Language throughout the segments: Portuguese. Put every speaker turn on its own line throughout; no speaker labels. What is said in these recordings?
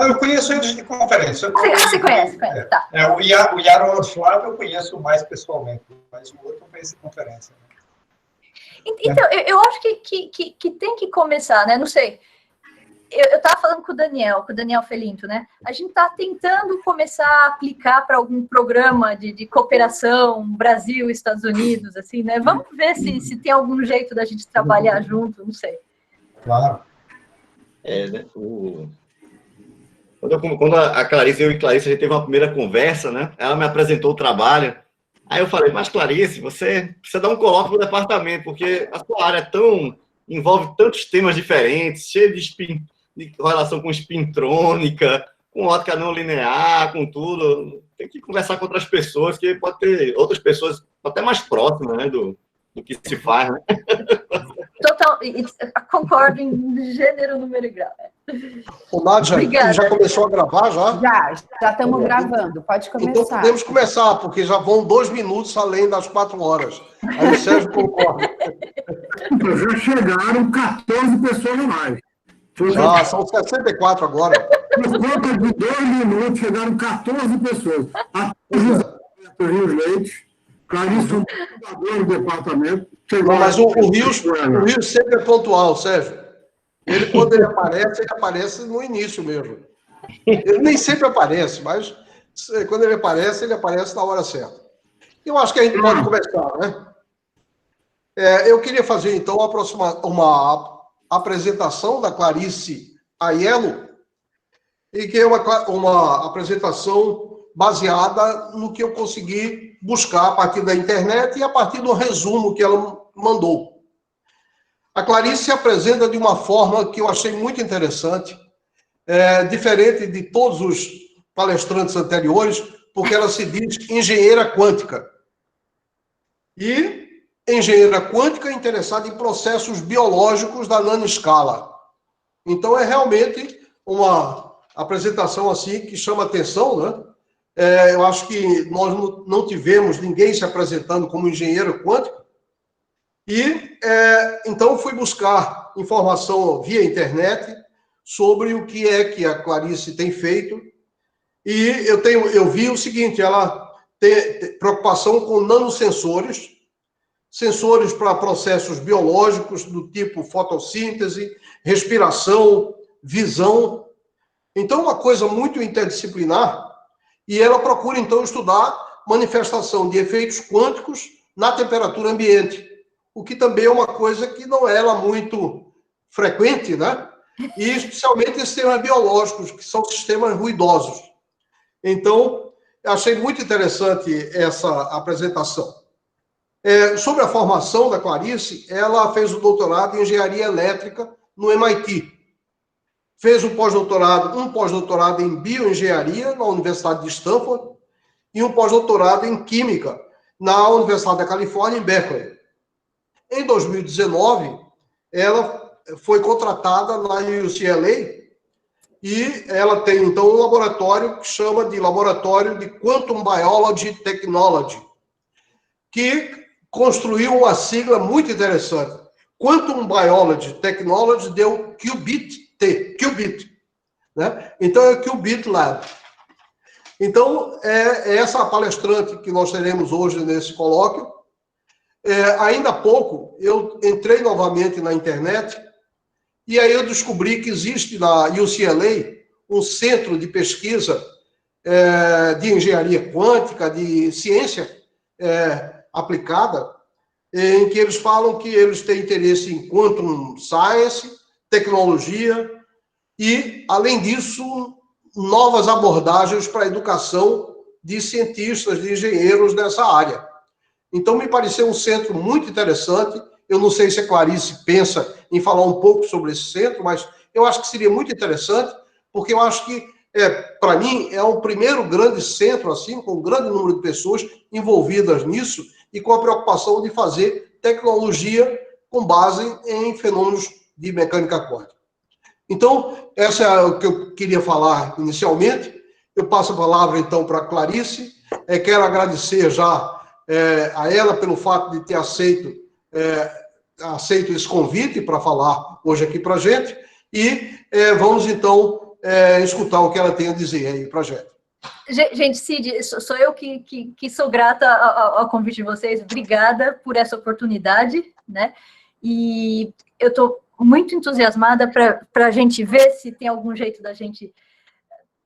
Eu conheço eles de conferência.
Você conhece, tá.
O Yaroslav eu conheço mais pessoalmente, mas o outro eu conheço de conferência.
Então, eu acho que tem que começar, né? Não sei. Eu estava falando com o Daniel Felinto, né? A gente está tentando começar a aplicar para algum programa de cooperação Brasil, Estados Unidos, assim, né? Vamos ver se tem algum jeito da gente trabalhar junto, não sei.
Claro.
Né? Quando a Clarice, eu e Clarice, a gente teve uma primeira conversa, né? Ela me apresentou o trabalho. Aí eu falei, mas Clarice, você precisa dar um colóquio no departamento, porque a sua área envolve tantos temas diferentes, cheio de relação com espintrônica, com ótica não linear, com tudo. Tem que conversar com outras pessoas, que pode ter outras pessoas até mais próximas, né, do que se faz, né?
Total, concordo em gênero, número e grau.
Ô, Nádia, já começou a gravar, já?
Já estamos gravando, pode começar.
Então podemos começar, porque já vão 2 minutos além das 4 horas. Aí o Sérgio concorda.
Já chegaram 14 pessoas a mais.
São 64 agora.
Por conta de 2 minutos, chegaram 14 pessoas. A Rios Leite, Clarice, o fundador do departamento.
Não, mas o Rios sempre é pontual, Sérgio. Ele, quando ele aparece no início mesmo. Ele nem sempre aparece, mas quando ele aparece na hora certa. Eu acho que a gente pode começar, né? Eu queria fazer, então, uma apresentação da Clarice Aiello, e que é uma apresentação baseada no que eu consegui buscar a partir da internet e a partir do resumo que ela mandou. A Clarice se apresenta de uma forma que eu achei muito interessante, diferente de todos os palestrantes anteriores, porque ela se diz engenheira quântica. E engenheira quântica interessada em processos biológicos da nanoescala. Então, é realmente uma apresentação assim que chama atenção, né? Eu acho que nós não tivemos ninguém se apresentando como engenheiro quântico. E, então, fui buscar informação via internet sobre o que é que a Clarice tem feito. E eu vi o seguinte, ela tem preocupação com nanosensores, sensores para processos biológicos do tipo fotossíntese, respiração, visão. Então, uma coisa muito interdisciplinar, e ela procura, então, estudar manifestação de efeitos quânticos na temperatura ambiente, o que também é uma coisa que não é lá muito frequente, né? E especialmente sistemas biológicos, que são sistemas ruidosos. Então, eu achei muito interessante essa apresentação. Sobre a formação da Clarice, ela fez o doutorado em engenharia elétrica no MIT. Fez um pós-doutorado em bioengenharia na Universidade de Stanford e um pós-doutorado em química na Universidade da Califórnia, em Berkeley. Em 2019, ela foi contratada na UCLA e ela tem, então, um laboratório que chama de Laboratório de Quantum Biology Technology, que construiu uma sigla muito interessante. Quantum Biology Technology deu Qubit, né? Então, é o Qubit Lab. Então, é essa palestrante que nós teremos hoje nesse colóquio. Ainda há pouco, eu entrei novamente na internet e aí eu descobri que existe na UCLA um centro de pesquisa de engenharia quântica, de ciência aplicada, em que eles falam que eles têm interesse em quantum science, tecnologia e, além disso, novas abordagens para a educação de cientistas, de engenheiros nessa área. Então, me pareceu um centro muito interessante. Eu não sei se a Clarice pensa em falar um pouco sobre esse centro, mas eu acho que seria muito interessante, porque eu acho que, para mim, é um primeiro grande centro, assim, com um grande número de pessoas envolvidas nisso e com a preocupação de fazer tecnologia com base em fenômenos de mecânica quântica. Então, essa é o que eu queria falar inicialmente. Eu passo a palavra, então, para a Clarice. Quero agradecer já a ela pelo fato de ter aceito esse convite para falar hoje aqui para a gente. E vamos, então, escutar o que ela tem a dizer aí, projeto.
Gente, Cid, sou eu que sou grata ao convite de vocês. Obrigada por essa oportunidade, né? E eu estou muito entusiasmada para a gente ver se tem algum jeito da gente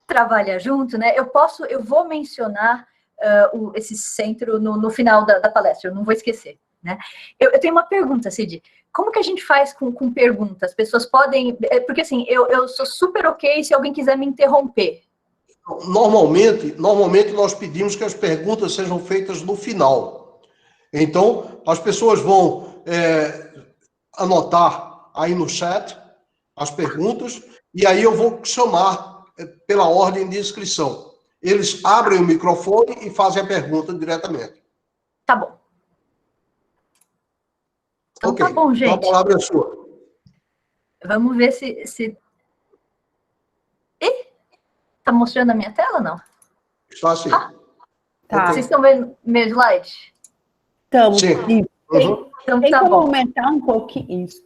trabalhar junto, né? Eu vou mencionar esse centro no final da palestra, eu não vou esquecer, né? Eu tenho uma pergunta, Cid. Como que a gente faz com perguntas? As pessoas podem... Porque, assim, eu sou super ok se alguém quiser me interromper.
Normalmente nós pedimos que as perguntas sejam feitas no final. Então, as pessoas vão anotar aí no chat as perguntas, e aí eu vou chamar pela ordem de inscrição. Eles abrem o microfone e fazem a pergunta diretamente.
Tá bom. Então,
ok.
Tá bom, gente.
Então, a palavra é sua.
Vamos ver se... Ih, tá mostrando a minha tela, não?
Está assim.
Tá.
Vocês estão vendo meu slide?
Estamos.
Sim. Uhum.
Então,
Tem
tá
como
bom.
aumentar um pouquinho isso.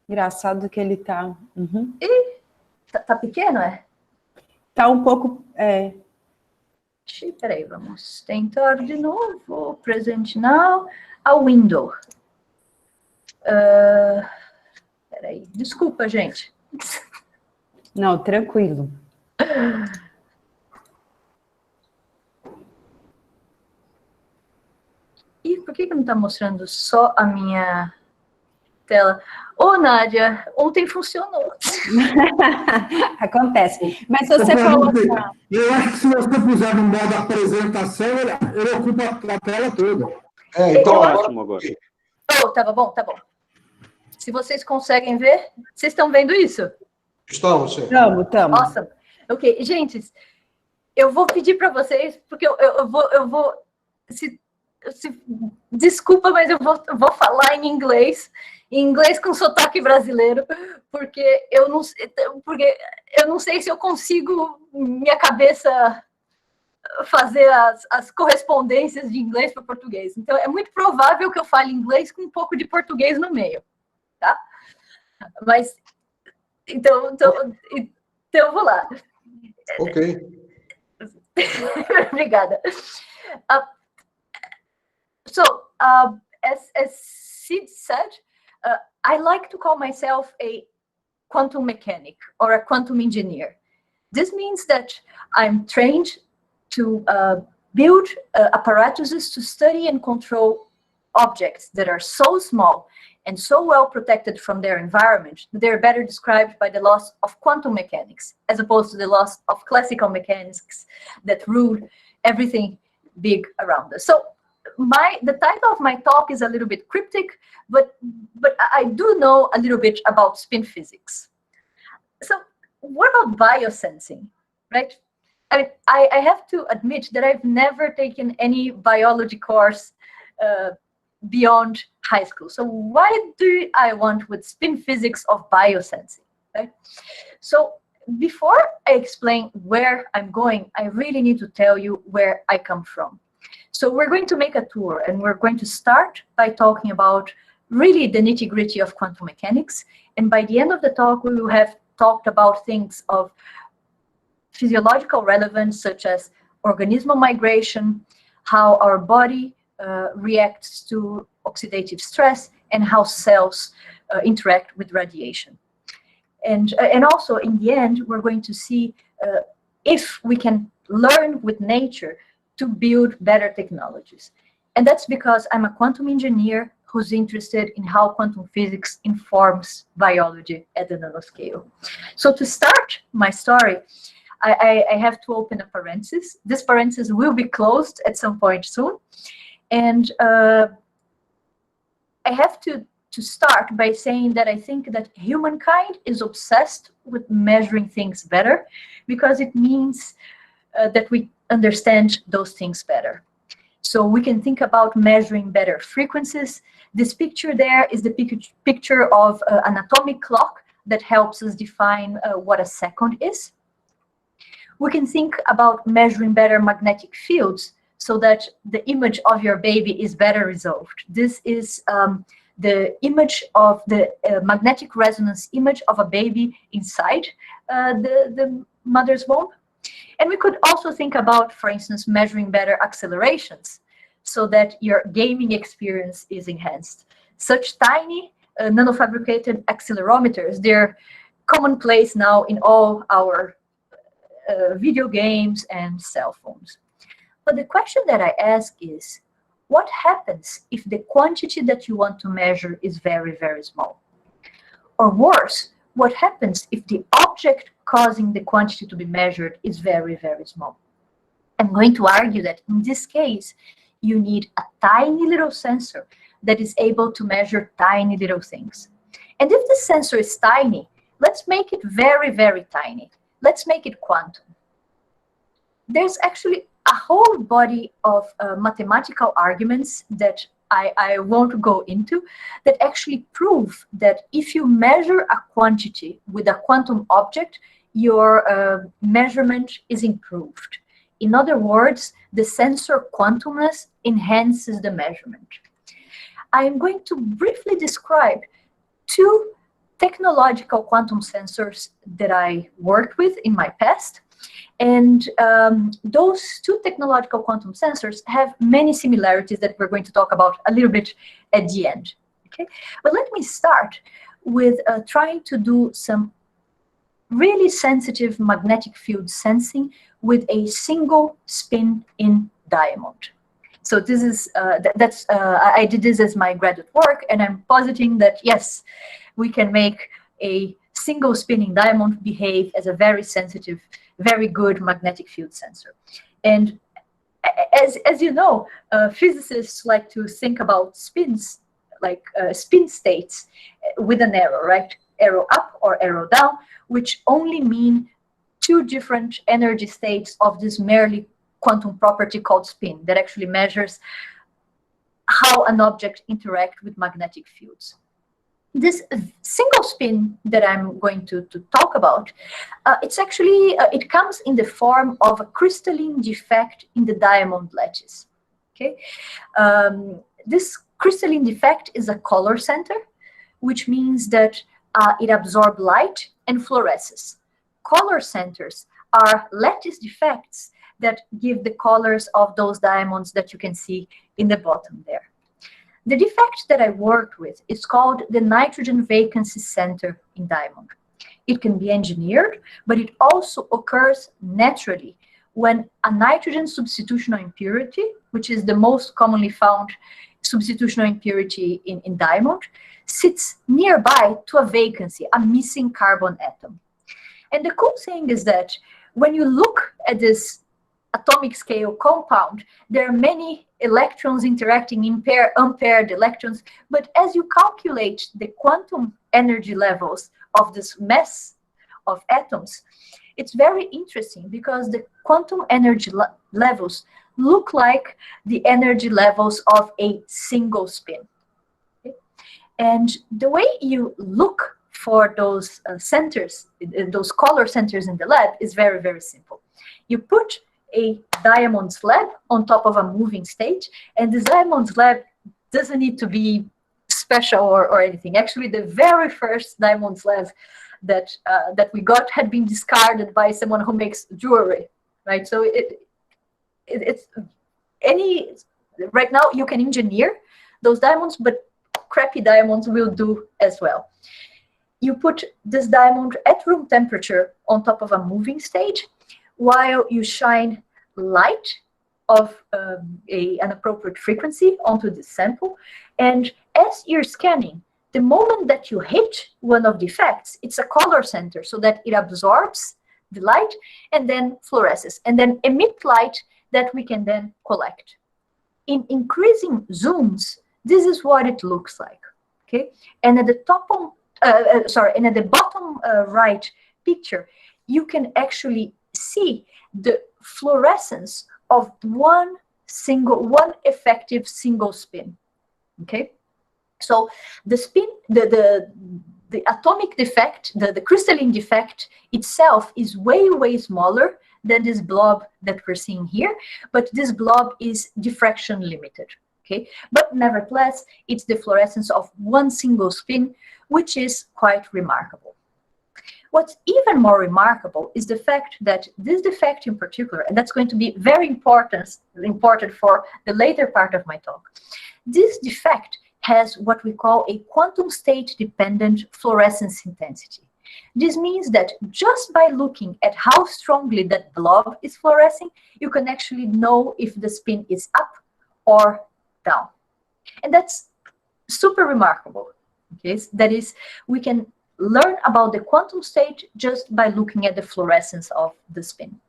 Engraçado que ele tá... Uhum.
Tá pequeno, é?
Tá um pouco...
Peraí, vamos tentar de novo. Present now. A window. Peraí. Desculpa, gente.
Não, tranquilo.
Ih, por que não tá mostrando só a minha tela? Ô, Nádia, ontem funcionou.
Acontece. Mas se você colocar...
Eu acho que se você puser no modo apresentação, ele ocupa a tela toda.
Então,
Ótimo agora.
Oh, tá bom. Se vocês conseguem ver, vocês estão vendo isso?
estamos, sim.
Estamos.
Awesome. Ok, gente, eu vou pedir para vocês, porque eu vou desculpa, mas eu vou falar em inglês com sotaque brasileiro, porque eu não sei se eu consigo, minha cabeça, fazer as correspondências de inglês para português. Então, é muito provável que eu fale inglês com um pouco de português no meio, tá? Mas, então vou lá.
Ok.
Obrigada. As Sid said, I like to call myself a quantum mechanic or a quantum engineer. This means that I'm trained to build apparatuses to study and control objects that are so small and so well protected from their environment that they're better described by the laws of quantum mechanics, as opposed to the laws of classical mechanics that rule everything big around us. So the title of my talk is a little bit cryptic, but I do know a little bit about spin physics. So what about biosensing, right? I have to admit that I've never taken any biology course beyond high school. So why do I want with spin physics of biosensing, right? So before I explain where I'm going, I really need to tell you where I come from. So we're going to make a tour, and we're going to start by talking about really the nitty-gritty of quantum mechanics. And by the end of the talk, we will have talked about things of physiological relevance, such as organismal migration, how our body reacts to oxidative stress, and how cells interact with radiation. And also, in the end, we're going to see if we can learn with nature to build better technologies. And that's because I'm a quantum engineer who's interested in how quantum physics informs biology at the nanoscale. So to start my story, I have to open a parenthesis. This parenthesis will be closed at some point soon. And I have to start by saying that I think that humankind is obsessed with measuring things better, because it means that we understand those things better. So we can think about measuring better frequencies. This picture there is the picture of an atomic clock that helps us define what a second is. We can think about measuring better magnetic fields so that the image of your baby is better resolved. This is the image of the magnetic resonance image of a baby inside the mother's womb. And we could also think about, for instance, measuring better accelerations so that your gaming experience is enhanced. Such tiny nanofabricated accelerometers, they're commonplace now in all our video games and cell phones. But the question that I ask is, what happens if the quantity that you want to measure is very, very small? Or worse, what happens if the object causing the quantity to be measured is very, very small? I'm going to argue that in this case, you need a tiny little sensor that is able to measure tiny little things. And if the sensor is tiny, let's make it very, very tiny. Let's make it quantum. There's actually a whole body of mathematical arguments that I won't go into that actually prove that if you measure a quantity with a quantum object, your measurement is improved. In other words, the sensor quantumness enhances the measurement. I am going to briefly describe two technological quantum sensors that I worked with in my past. And those two technological quantum sensors have many similarities that we're going to talk about a little bit at the end. Okay? But let me start with trying to do some really sensitive magnetic field sensing with a single spin in diamond. So this is, I did this as my graduate work, and I'm positing that, yes, we can make a single spinning diamond behave as a very sensitive, very good magnetic field sensor. And as you know, physicists like to think about spins, like spin states with an arrow, right? Arrow up or arrow down, which only mean two different energy states of this merely quantum property called spin that actually measures how an object interacts with magnetic fields. This single spin that I'm going to talk about, it's actually, it comes in the form of a crystalline defect in the diamond lattice. Okay, this crystalline defect is a color center, which means that it absorbs light and fluoresces. Color centers are lattice defects that give the colors of those diamonds that you can see in the bottom there. The defect that I worked with is called the nitrogen vacancy center in diamond. It can be engineered, but it also occurs naturally when a nitrogen substitutional impurity, which is the most commonly found substitutional impurity in diamond, sits nearby to a vacancy, a missing carbon atom. And the cool thing is that when you look at this atomic scale compound, there are many electrons interacting in unpaired electrons, but as you calculate the quantum energy levels of this mess of atoms, it's very interesting because the quantum energy levels look like the energy levels of a single spin. Okay? And the way you look for those centers, those color centers in the lab is very, very simple. You put a diamond slab on top of a moving stage, and this diamond slab doesn't need to be special or anything. Actually, the very first diamond slab that we got had been discarded by someone who makes jewelry, right? So right now you can engineer those diamonds, but crappy diamonds will do as well. You put this diamond at room temperature on top of a moving stage, while you shine light of an appropriate frequency onto the sample. And as you're scanning, the moment that you hit one of the effects, it's a color center so that it absorbs the light and then fluoresces and then emit light that we can then collect. In increasing zooms, this is what it looks like, okay? And at the top and at the bottom right picture, you can actually see the fluorescence of one effective single spin. Okay, so the spin, the atomic defect, the crystalline defect itself is way smaller than this blob that we're seeing here, but this blob is diffraction limited. Okay, but nevertheless, it's the fluorescence of one single spin, which is quite remarkable. What's even more remarkable is the fact that this defect in particular, and that's going to be very important for the later part of my talk, this defect has what we call a quantum state dependent fluorescence intensity. This means that just by looking at how strongly that blob is fluorescing, you can actually know if the spin is up or down. And that's super remarkable. Okay? That is, we can learn about the quantum state just by looking at the fluorescence of the spin.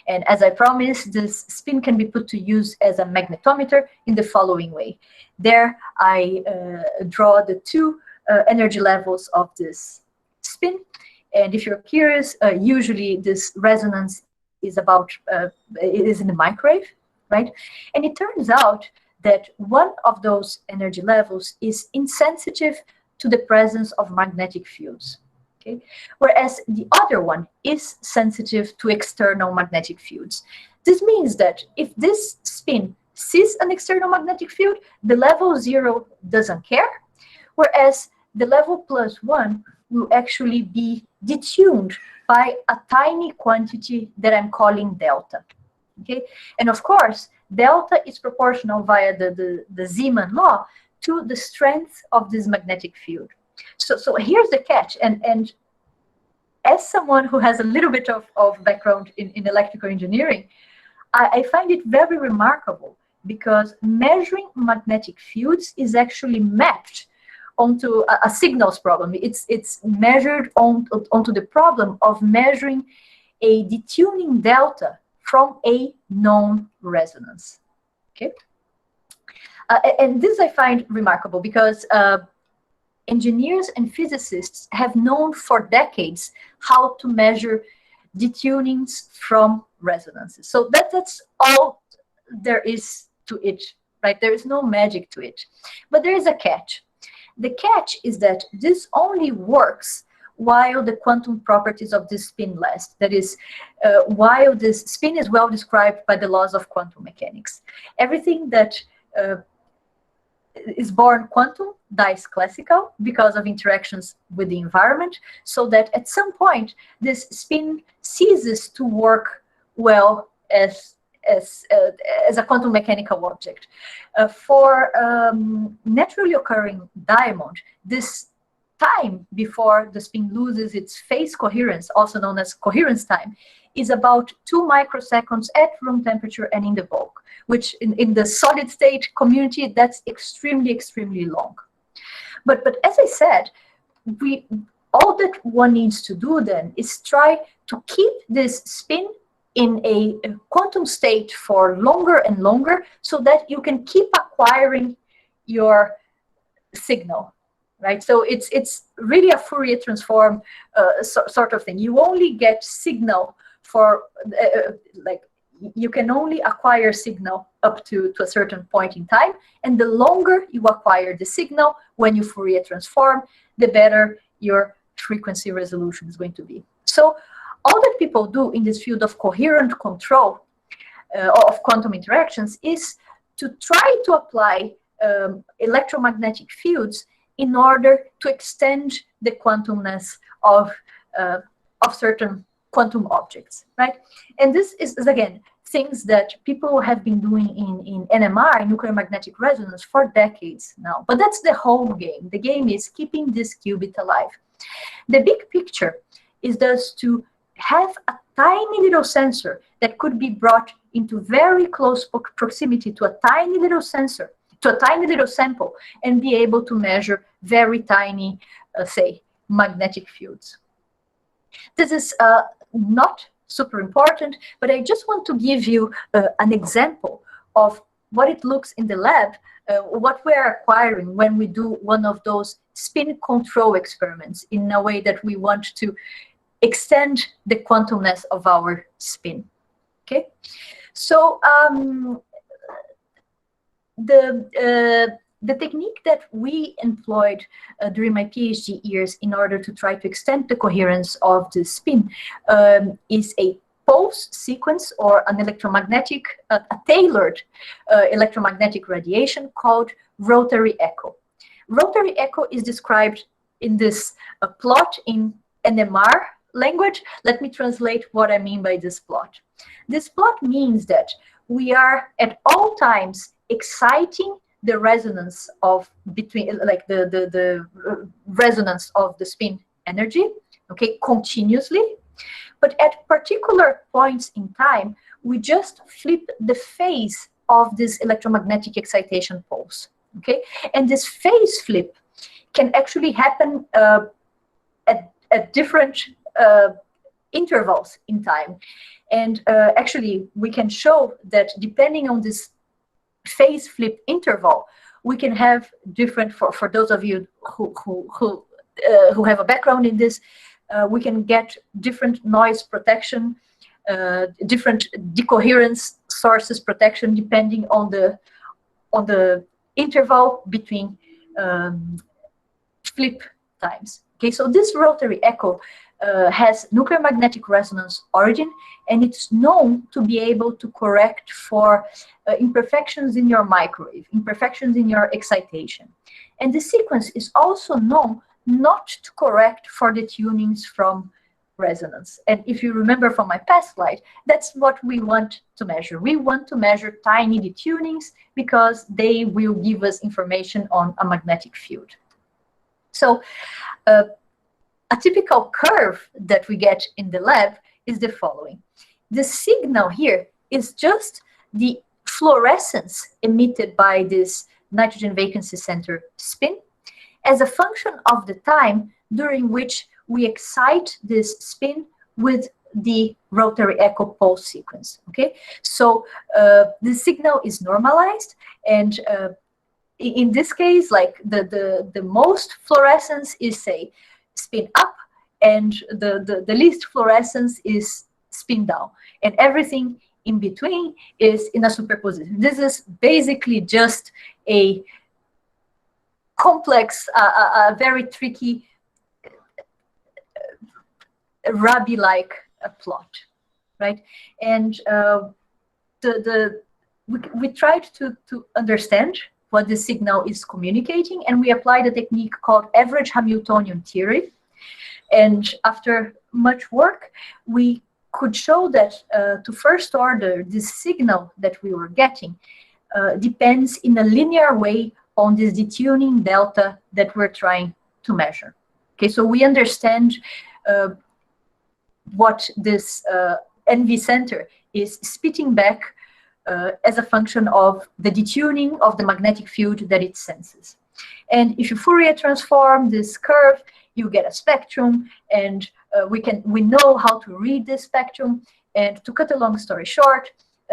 And as I promised, this spin can be put to use as a magnetometer in the following way. There I draw the two energy levels of this spin. And if you're curious, usually this resonance is about, it is in the microwave, right? And it turns out that one of those energy levels is insensitive to the presence of magnetic fields, okay? Whereas the other one is sensitive to external magnetic fields. This means that if this spin sees an external magnetic field, the level 0 doesn't care, whereas the level +1 will actually be detuned by a tiny quantity that I'm calling delta, okay? And of course, delta is proportional via the Zeeman law to the strength of this magnetic field. So here's the catch, and as someone who has a little bit of background in electrical engineering, I find it very remarkable because measuring magnetic fields is actually mapped onto a signals problem. It's measured onto the problem of measuring a detuning delta from a known resonance, okay? And this I find remarkable because engineers and physicists have known for decades how to measure detunings from resonances. So that's all there is to it, right? There is no magic to it. But there is a catch. The catch is that this only works while the quantum properties of this spin last. That is, while this spin is well described by the laws of quantum mechanics. Everything that is born quantum dies classical because of interactions with the environment, so that at some point this spin ceases to work well as a quantum mechanical object. For naturally occurring diamond, this time before the spin loses its phase coherence, also known as coherence time, is about 2 microseconds at room temperature and in the bulk, which in the solid state community, that's extremely, extremely long. But as I said, all that one needs to do then is try to keep this spin in a quantum state for longer and longer so that you can keep acquiring your signal, right? So it's really a Fourier transform sort of thing. You only get signal for, you can only acquire signal up to a certain point in time, and the longer you acquire the signal when you Fourier transform, the better your frequency resolution is going to be. So all that people do in this field of coherent control of quantum interactions is to try to apply electromagnetic fields in order to extend the quantumness of certain quantum objects, right? And this is again, things that people have been doing in NMR, nuclear magnetic resonance, for decades now. But that's the whole game. The game is keeping this qubit alive. The big picture is thus to have a tiny little sensor that could be brought into very close proximity to a tiny little sensor, to a tiny little sample, and be able to measure very tiny, say, magnetic fields. This is not super important, but I just want to give you an example of what it looks in the lab, what we're acquiring when we do one of those spin control experiments in a way that we want to extend the quantumness of our spin, okay? So the technique that we employed during my PhD years in order to try to extend the coherence of the spin is a pulse sequence or an electromagnetic, a tailored electromagnetic radiation called rotary echo. Rotary echo is described in this plot in NMR language. Let me translate what I mean by this plot. This plot means that we are at all times exciting the resonance of between, like the resonance of the spin energy, okay, continuously. But at particular points in time, we just flip the phase of this electromagnetic excitation pulse, okay? And this phase flip can actually happen at different intervals in time. And actually, we can show that depending on this phase flip interval, we can have different, for those of you who have a background in this, we can get different noise protection, different decoherence sources protection, depending on the interval between flip times. Okay, so this rotary echo has nuclear magnetic resonance origin, and it's known to be able to correct for imperfections in your microwave, imperfections in your excitation. And the sequence is also known not to correct for the tunings from resonance. And if you remember from my past slide, that's what we want to measure. We want to measure tiny detunings because they will give us information on a magnetic field. So a typical curve that we get in the lab is the following. The signal here is just the fluorescence emitted by this nitrogen vacancy center spin as a function of the time during which we excite this spin with the rotary echo pulse sequence, okay? So the signal is normalized, and in this case, like the most fluorescence is, say, spin up, and the least fluorescence is spin down, and everything in between is in a superposition. This is basically just a complex, a very tricky Rabi-like plot, right? And we tried to understand what the signal is communicating, and we applied a technique called average Hamiltonian theory. And after much work, we could show that to first order, this signal that we were getting depends in a linear way on this detuning delta that we're trying to measure. Okay, so we understand what this NV center is spitting back as a function of the detuning of the magnetic field that it senses. And if you Fourier transform this curve, you get a spectrum, and we know how to read this spectrum. And to cut a long story short,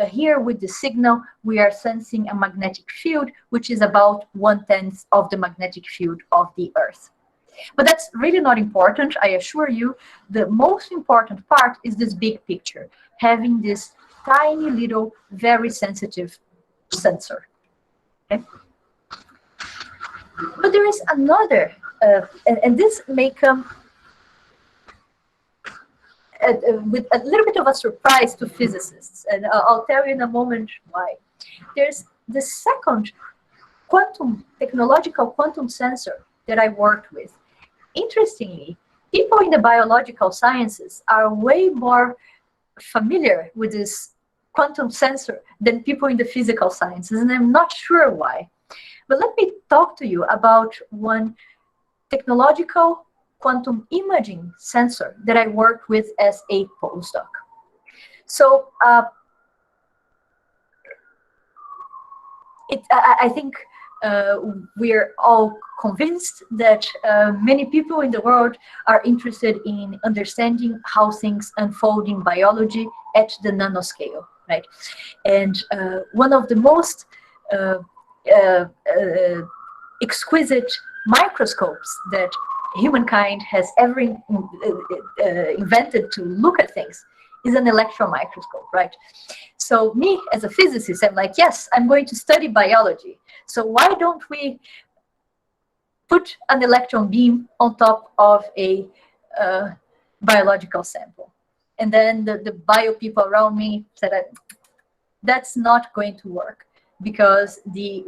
here with the signal, we are sensing a magnetic field, which is about 1/10 of the magnetic field of the Earth. But that's really not important, I assure you. The most important part is this big picture, having this tiny little, very sensitive sensor. Okay? But there is another, and this may come with a little bit of a surprise to physicists, and I'll tell you in a moment why. There's the second technological quantum sensor that I worked with. Interestingly, people in the biological sciences are way more familiar with this quantum sensor than people in the physical sciences, and I'm not sure why. But let me talk to you about one technological quantum imaging sensor that I worked with as a postdoc. So I think we're all convinced that many people in the world are interested in understanding how things unfold in biology at the nanoscale, right? And one of the most exquisite microscopes that humankind has ever invented to look at things is an electron microscope, right? So me, as a physicist, I'm like, yes, I'm going to study biology. So why don't we put an electron beam on top of a biological sample? And then the bio people around me said, that's not going to work, because the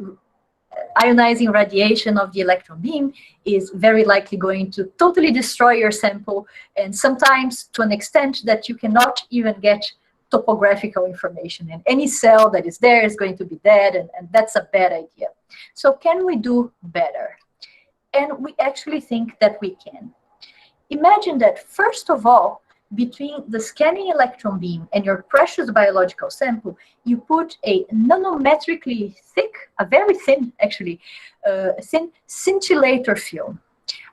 ionizing radiation of the electron beam is very likely going to totally destroy your sample, and sometimes to an extent that you cannot even get topographical information, and any cell that is there is going to be dead, and that's a bad idea. So can we do better? And we actually think that we can. Imagine that, first of all, between the scanning electron beam and your precious biological sample, you put a nanometrically thick, a very thin, actually, thin scintillator film.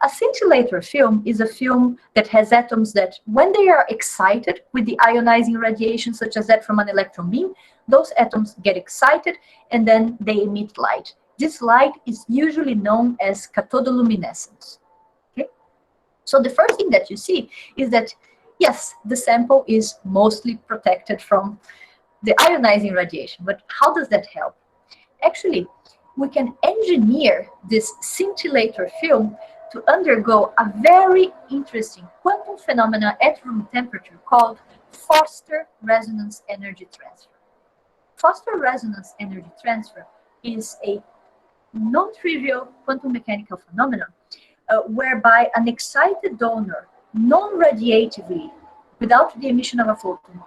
A scintillator film is a film that has atoms that, when they are excited with the ionizing radiation, such as that from an electron beam, those atoms get excited and then they emit light. This light is usually known as cathodoluminescence. Okay? So the first thing that you see is that, yes, the sample is mostly protected from the ionizing radiation, but how does that help? Actually, we can engineer this scintillator film to undergo a very interesting quantum phenomena at room temperature called Foster resonance energy transfer. Foster resonance energy transfer is a non-trivial quantum mechanical phenomenon whereby an excited donor non-radiatively, without the emission of a photon,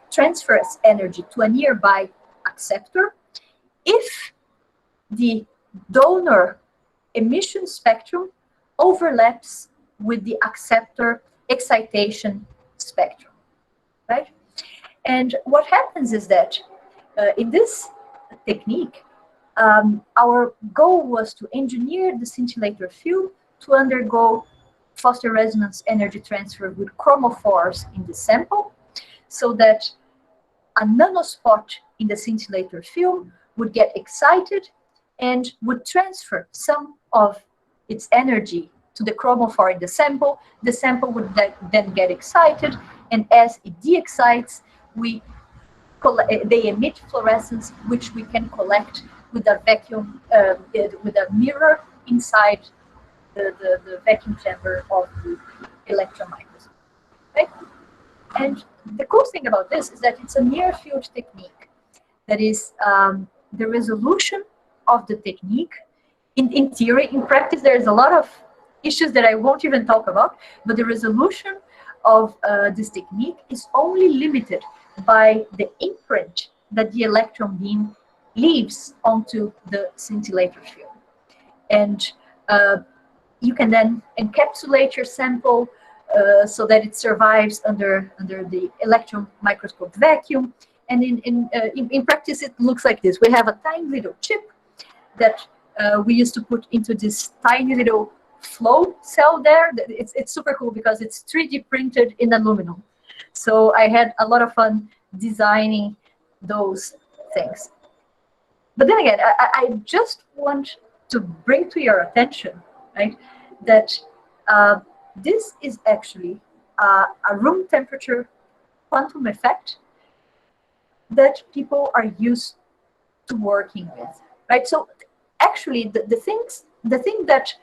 transfers energy to a nearby acceptor if the donor emission spectrum overlaps with the acceptor excitation spectrum, right? And what happens is that in this technique, our goal was to engineer the scintillator film to undergo Foster resonance energy transfer with chromophores in the sample, so that a nanospot in the scintillator film would get excited and would transfer some of its energy to the chromophore in the sample. The sample would then get excited, and as it de-excites, they emit fluorescence, which we can collect with a vacuum, with a mirror inside the vacuum chamber of the electron microscope. Right? And the cool thing about this is that it's a near field technique. That is, the resolution of the technique, in theory, in practice, there's a lot of issues that I won't even talk about, but the resolution of this technique is only limited by the imprint that the electron beam leaves onto the scintillator film. And you can then encapsulate your sample so that it survives under the electron microscope vacuum. And in practice, it looks like this. We have a tiny little chip that we used to put into this tiny little flow cell there. It's super cool because it's 3D printed in aluminum. So I had a lot of fun designing those things. But then again, I just want to bring to your attention, right, that this is actually a room temperature quantum effect that people are used to working with, right? So actually, the thing that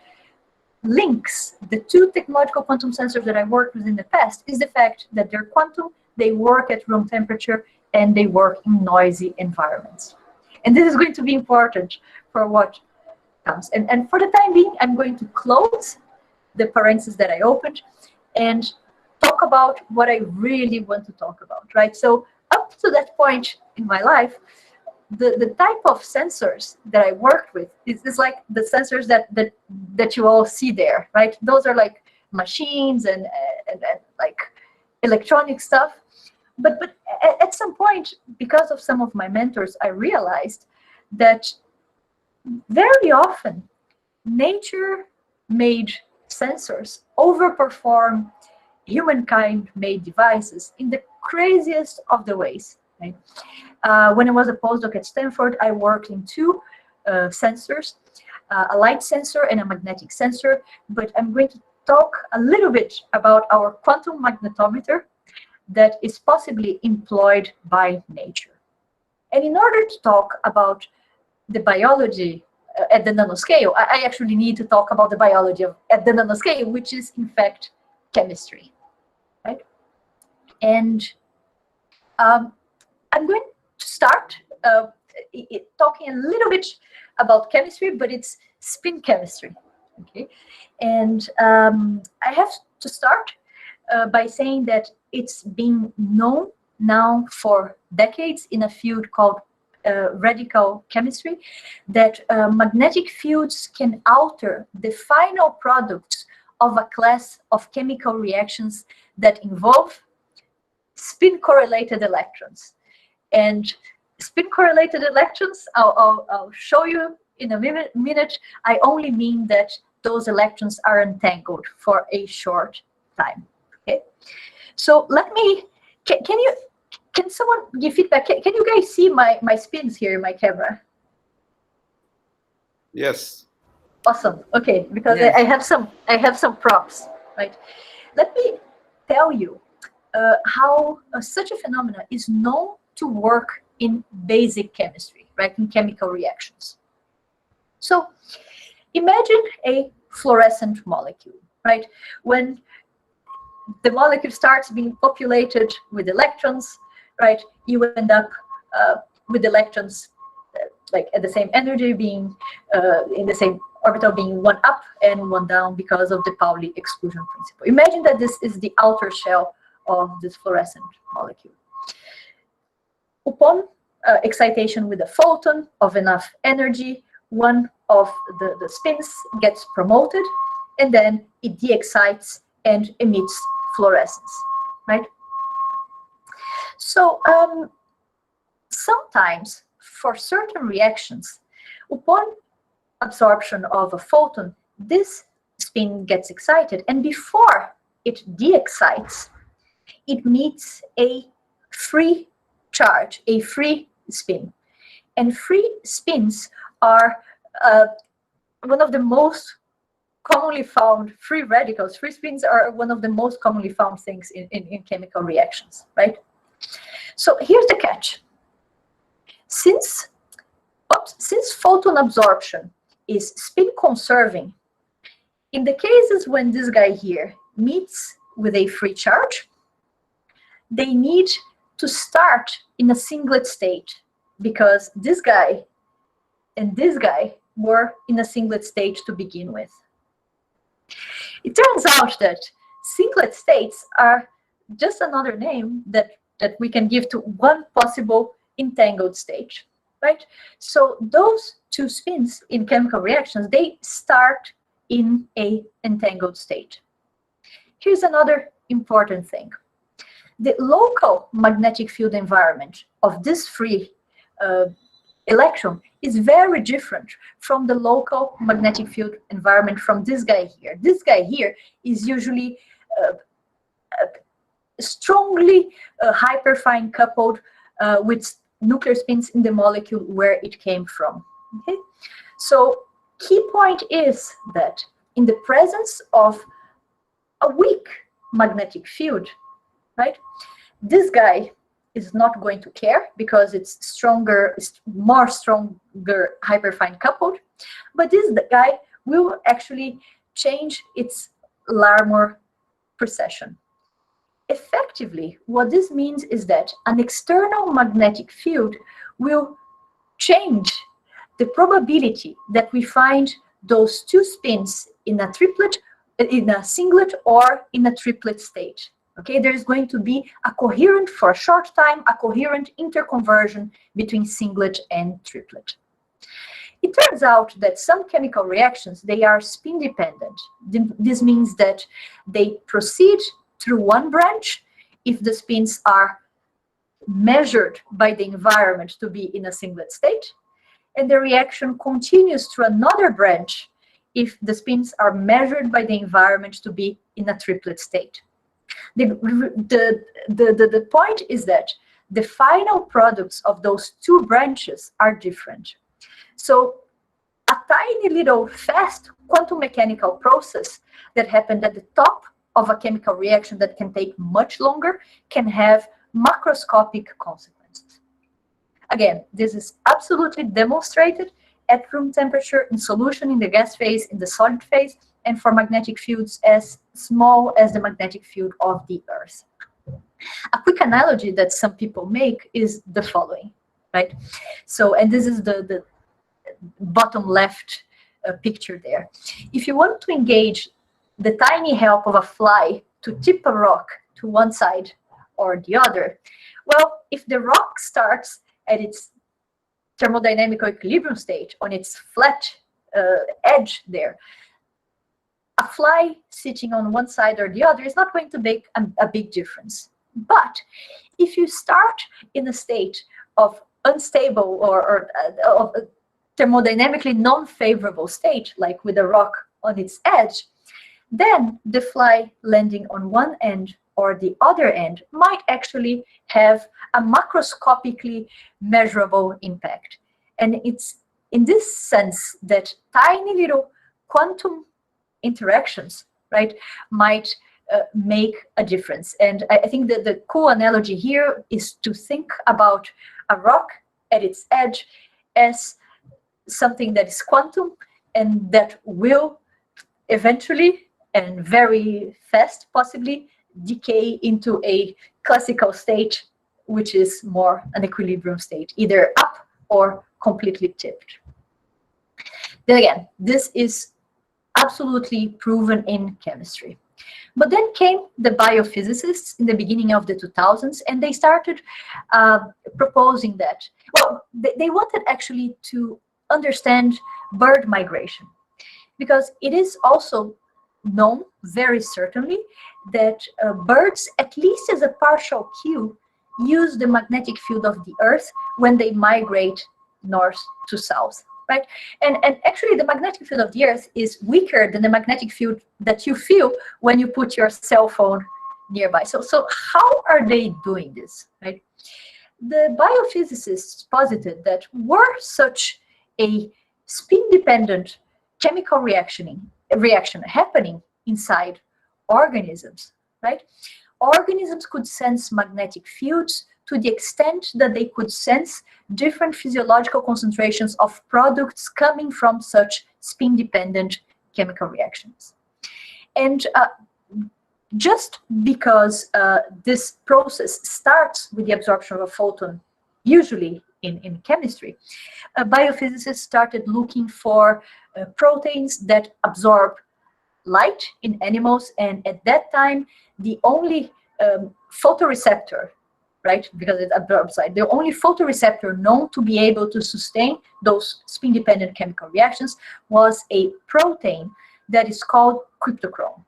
links the two technological quantum sensors that I worked with in the past is the fact that they're quantum, they work at room temperature, and they work in noisy environments. And this is going to be important for what comes. And for the time being, I'm going to close the parentheses that I opened and talk about what I really want to talk about, right? So up to that point in my life, the type of sensors that I worked with is like the sensors that you all see there, right? Those are like machines and like electronic stuff. But at some point, because of some of my mentors, I realized that very often nature-made sensors overperform humankind-made devices in the craziest of the ways. Right? When I was a postdoc at Stanford, I worked in two sensors, a light sensor and a magnetic sensor, but I'm going to talk a little bit about our quantum magnetometer that is possibly employed by nature. And in order to talk about the biology at the nanoscale, I actually need to talk about the biology at the nanoscale, which is in fact chemistry, right? And I'm going to start talking a little bit about chemistry, but it's spin chemistry. Okay, and I have to start by saying that it's been known now for decades in a field called radical chemistry that magnetic fields can alter the final products of a class of chemical reactions that involve spin-correlated electrons. And spin-correlated electrons, I'll show you in a minute. I only mean that those electrons are entangled for a short time. Okay, so let me. Can someone give feedback? Can you guys see my spins here in my camera?
Yes.
Awesome. Okay, because
Yes.
I have some props, right? Let me tell you how such a phenomenon is known to work in basic chemistry, right? In chemical reactions. So imagine a fluorescent molecule, right? When the molecule starts being populated with electrons, right? You end up with electrons like at the same energy, being in the same orbital, being one up and one down because of the Pauli exclusion principle. Imagine that this is the outer shell of this fluorescent molecule. Upon excitation with a photon of enough energy, one of the spins gets promoted, and then it de-excites and emits fluorescence, right? So sometimes for certain reactions, upon absorption of a photon, this spin gets excited, and before it de-excites, it meets a free charge, a free spin. And free spins are one of the most commonly found free radicals. Free spins are one of the most commonly found things in chemical reactions, right? So here's the catch. Since photon absorption is spin conserving, in the cases when this guy here meets with a free charge, they need to start in a singlet state, because this guy and this guy were in a singlet state to begin with. It turns out that singlet states are just another name that we can give to one possible entangled state, right? So those two spins in chemical reactions, they start in a entangled state. Here's another important thing. The local magnetic field environment of this free electron is very different from the local magnetic field environment from this guy here. This guy here is usually strongly hyperfine coupled with nuclear spins in the molecule where it came from. Okay? So key point is that in the presence of a weak magnetic field, right, this guy is not going to care because it's stronger, more stronger hyperfine coupled, but this guy will actually change its Larmor precession. Effectively, what this means is that an external magnetic field will change the probability that we find those two spins in a triplet, in a singlet or in a triplet state. Okay, there is going to be a coherent, for a short time, a coherent interconversion between singlet and triplet. It turns out that some chemical reactions, they are spin dependent. This means that they proceed through one branch if the spins are measured by the environment to be in a singlet state, and the reaction continues through another branch if the spins are measured by the environment to be in a triplet state. The point is that the final products of those two branches are different. So a tiny little fast quantum mechanical process that happened at the top of a chemical reaction that can take much longer can have macroscopic consequences. Again, this is absolutely demonstrated at room temperature, in solution, in the gas phase, in the solid phase, and for magnetic fields as small as the magnetic field of the Earth. A quick analogy that some people make is the following, right? So, and this is the bottom left picture there. If you want to engage the tiny help of a fly to tip a rock to one side or the other, well, if the rock starts at its thermodynamic equilibrium state on its flat edge there, a fly sitting on one side or the other is not going to make a big difference. But if you start in a state of unstable or of a thermodynamically non-favorable state, like with a rock on its edge, then the fly landing on one end or the other end might actually have a macroscopically measurable impact. And it's in this sense that tiny little quantum interactions, right, might make a difference. And I think that the cool analogy here is to think about a rock at its edge as something that is quantum and that will eventually and very fast possibly decay into a classical state, which is more an equilibrium state, either up or completely tipped. Then again, this is absolutely proven in chemistry. But then came the biophysicists in the beginning of the 2000s, and they started proposing that, well, they wanted actually to understand bird migration, because it is also known very certainly that birds, at least as a partial cue, use the magnetic field of the Earth when they migrate north to south, right? And actually the magnetic field of the Earth is weaker than the magnetic field that you feel when you put your cell phone nearby. So how are they doing this, right? The biophysicists posited that were such a spin-dependent chemical reaction happening inside organisms, right? Organisms could sense magnetic fields to the extent that they could sense different physiological concentrations of products coming from such spin-dependent chemical reactions. And just because this process starts with the absorption of a photon, usually in chemistry, biophysicists started looking for proteins that absorb light in animals, and at that time, the only photoreceptor, right, because it absorbs light, the only photoreceptor known to be able to sustain those spin-dependent chemical reactions was a protein that is called cryptochrome.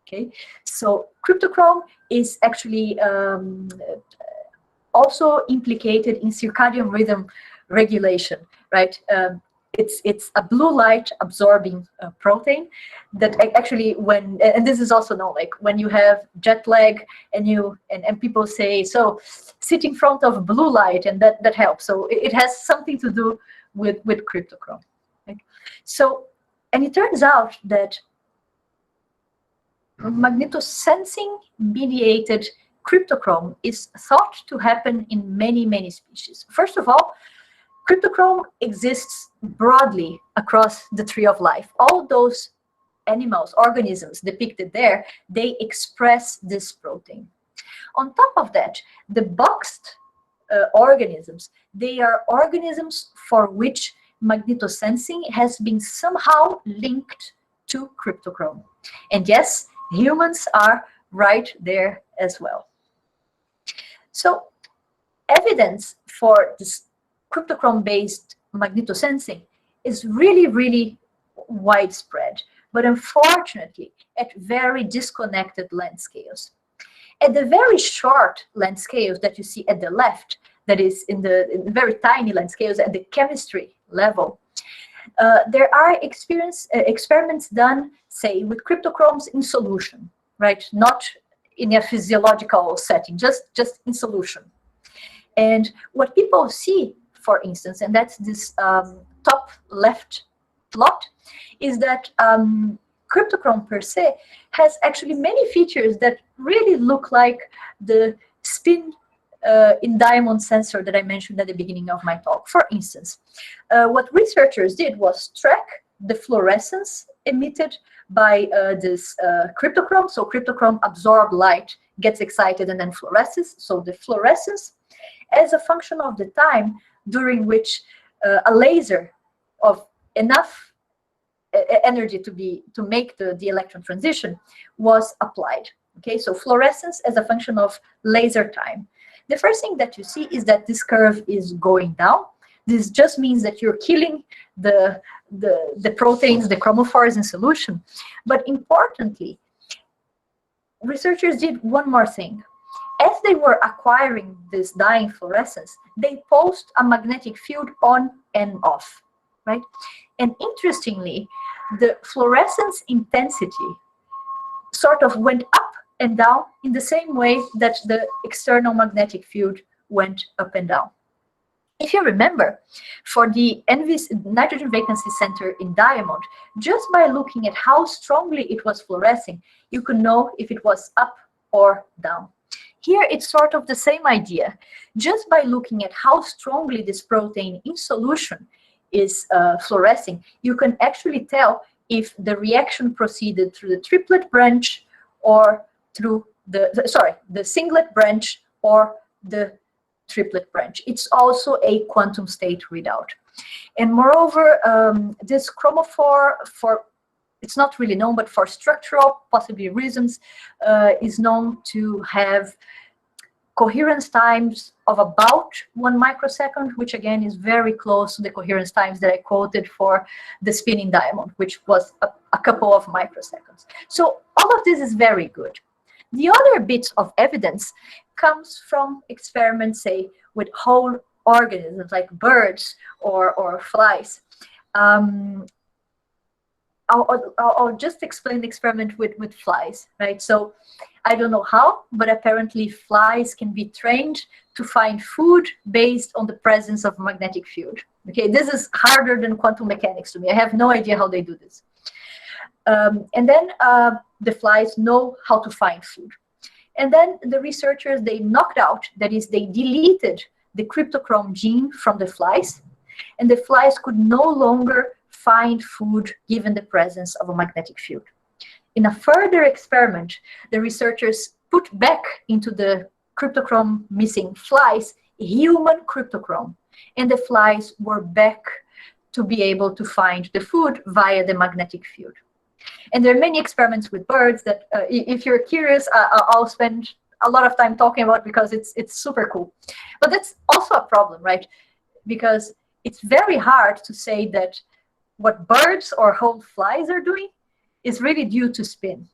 Okay, so cryptochrome is actually also implicated in circadian rhythm regulation, right? It's a blue light absorbing protein that actually, when, and this is also known, like when you have jet lag and people say, so sit in front of blue light and that helps. So it has something to do with cryptochrome. Right? So, and it turns out that magnetosensing mediated cryptochrome is thought to happen in many species. First of all, cryptochrome exists broadly across the tree of life. All those animals, organisms depicted there, they express this protein. On top of that, the boxed organisms, they are organisms for which magnetosensing has been somehow linked to cryptochrome. And yes, humans are right there as well. So evidence for this cryptochrome-based magnetosensing is really widespread, but unfortunately at very disconnected length scales. At the very short length scales that you see at the left, that is in the very tiny length scales at the chemistry level, there are experiments done, say, with cryptochromes in solution, right? Not in a physiological setting, just in solution. And what people see, for instance, and that's this top left plot, is that cryptochrome per se has actually many features that really look like the spin in diamond sensor that I mentioned at the beginning of my talk. For instance, what researchers did was track the fluorescence emitted by this cryptochrome. So cryptochrome absorbed light gets excited and then fluoresces. So the fluorescence as a function of the time during which a laser of enough energy to make the electron transition was applied. Okay, so fluorescence as a function of laser time. The first thing that you see is that this curve is going down. This just means that you're killing the proteins, the chromophores in solution. But importantly, researchers did one more thing. As they were acquiring this dying fluorescence, they posed a magnetic field on and off, right? And interestingly, the fluorescence intensity sort of went up and down in the same way that the external magnetic field went up and down. If you remember, for the NV nitrogen vacancy center in diamond, just by looking at how strongly it was fluorescing, you could know if it was up or down. Here, it's sort of the same idea. Just by looking at how strongly this protein in solution is fluorescing, you can actually tell if the reaction proceeded through the triplet branch or through the singlet branch or the triplet branch. It's also a quantum state readout. And moreover, this chromophore, it's not really known, but for structural, possibly reasons, is known to have coherence times of about 1 microsecond, which again is very close to the coherence times that I quoted for the spinning diamond, which was a couple of microseconds. So all of this is very good. The other bits of evidence comes from experiments, say, with whole organisms like birds or flies. I'll just explain the experiment with flies, right? So I don't know how, but apparently flies can be trained to find food based on the presence of a magnetic field. Okay, this is harder than quantum mechanics to me. I have no idea how they do this. And then the flies know how to find food. And then the researchers, they knocked out, that is, they deleted the cryptochrome gene from the flies, and the flies could no longer find food given the presence of a magnetic field. In a further experiment, the researchers put back into the cryptochrome missing flies human cryptochrome, and the flies were back to be able to find the food via the magnetic field. And there are many experiments with birds that, if you're curious, I'll spend a lot of time talking about because it's super cool. But that's also a problem, right? Because it's very hard to say that what birds or whole flies are doing is really due to spin.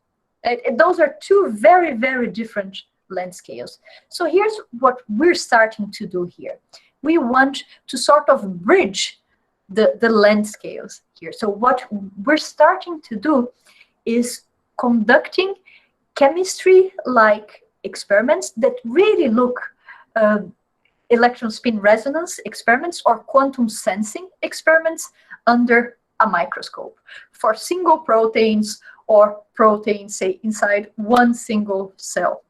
Those are two very, very different length scales. So here's what we're starting to do here. We want to sort of bridge the length scales here. So what we're starting to do is conducting chemistry-like experiments that really look electron spin resonance experiments or quantum sensing experiments under a microscope for single proteins or proteins, say, inside one single cell.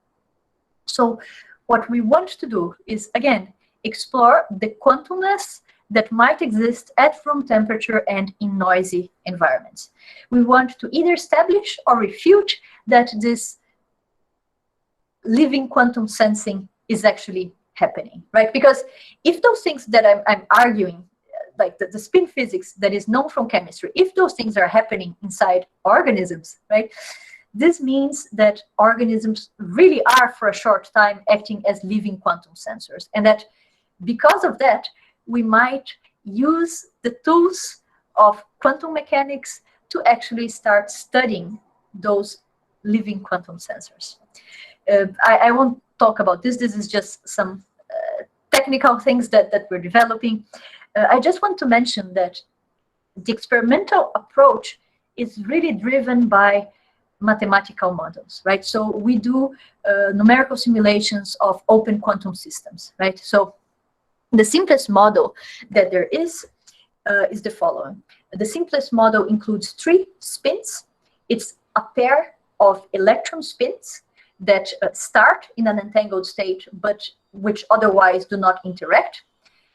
So what we want to do is, again, explore the quantumness that might exist at room temperature and in noisy environments. We want to either establish or refute that this living quantum sensing is actually happening, right? Because if those things that I'm arguing, like the spin physics that is known from chemistry, if those things are happening inside organisms, right, this means that organisms really are, for a short time, acting as living quantum sensors. And that because of that, we might use the tools of quantum mechanics to actually start studying those living quantum sensors. I won't talk about this. This is just some technical things that we're developing. I just want to mention that the experimental approach is really driven by mathematical models, right? So we do numerical simulations of open quantum systems, right? So the simplest model that there is the following. The simplest model includes 3 spins. It's a pair of electron spins that start in an entangled state, but which otherwise do not interact.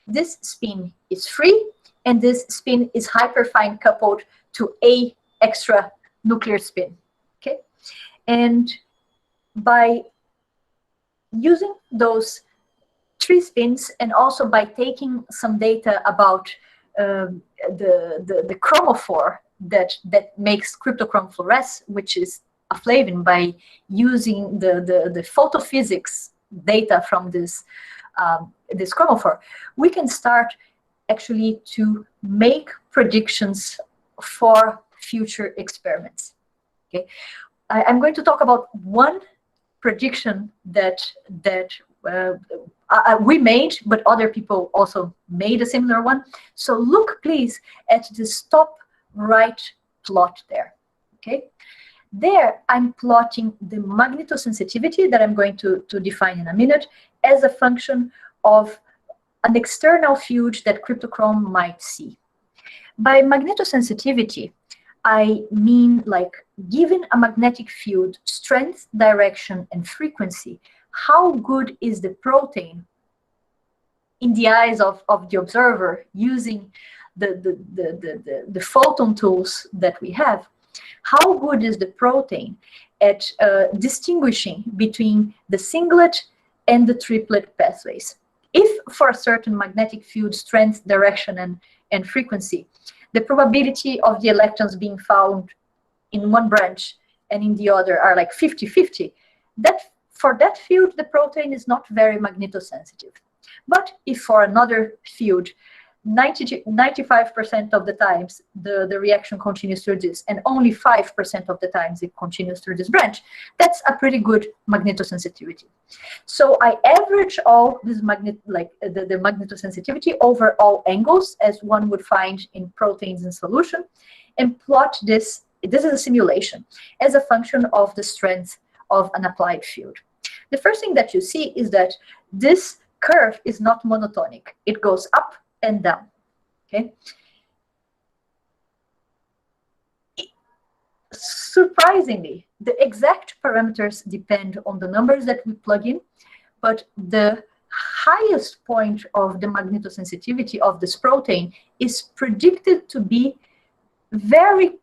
This spin is free, and this spin is hyperfine coupled to a extra nuclear spin, okay? And by using those 3 spins, and also by taking some data about the chromophore that makes cryptochrome fluoresce, which is a flavin, by using the photophysics data from this chromophore, we can start actually to make predictions for future experiments. Okay, I'm going to talk about one prediction that we made, but other people also made a similar one. So look, please, at this top right plot there. Okay, there I'm plotting the magnetosensitivity that I'm going to define in a minute as a function of an external field that cryptochrome might see. By magnetosensitivity, I mean, like, given a magnetic field strength, direction, and frequency, how good is the protein in the eyes of the observer using the photon tools that we have? How good is the protein at distinguishing between the singlet and the triplet pathways? If for a certain magnetic field strength, direction, and frequency, the probability of the electrons being found in one branch and in the other are like 50-50, for that field, the protein is not very magnetosensitive. But if for another field, 95% of the times the reaction continues through this, and only 5% of the times it continues through this branch, that's a pretty good magnetosensitivity. So I average all this the magnetosensitivity over all angles, as one would find in proteins in solution, and plot this. This is a simulation as a function of the strength of an applied field. The first thing that you see is that this curve is not monotonic. It goes up and down. Okay. Surprisingly, the exact parameters depend on the numbers that we plug in, but the highest point of the magnetosensitivity of this protein is predicted to be very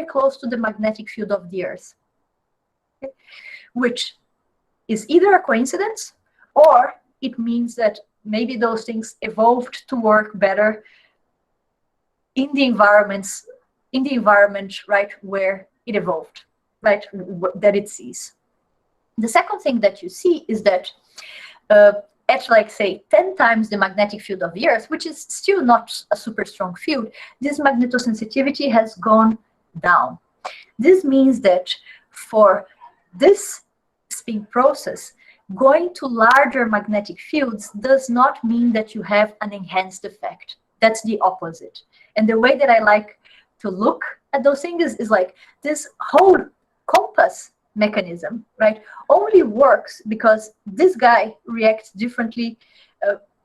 close to the magnetic field of the Earth, okay, which is either a coincidence, or it means that maybe those things evolved to work better in the environment, right, where it evolved, right, that it sees. The second thing that you see is that at, like, say, 10 times the magnetic field of the Earth, which is still not a super strong field, this magnetosensitivity has gone down. This means that for this spin process, going to larger magnetic fields does not mean that you have an enhanced effect. That's the opposite. And the way that I like to look at those things is like this whole compass mechanism, right, only works because this guy reacts differently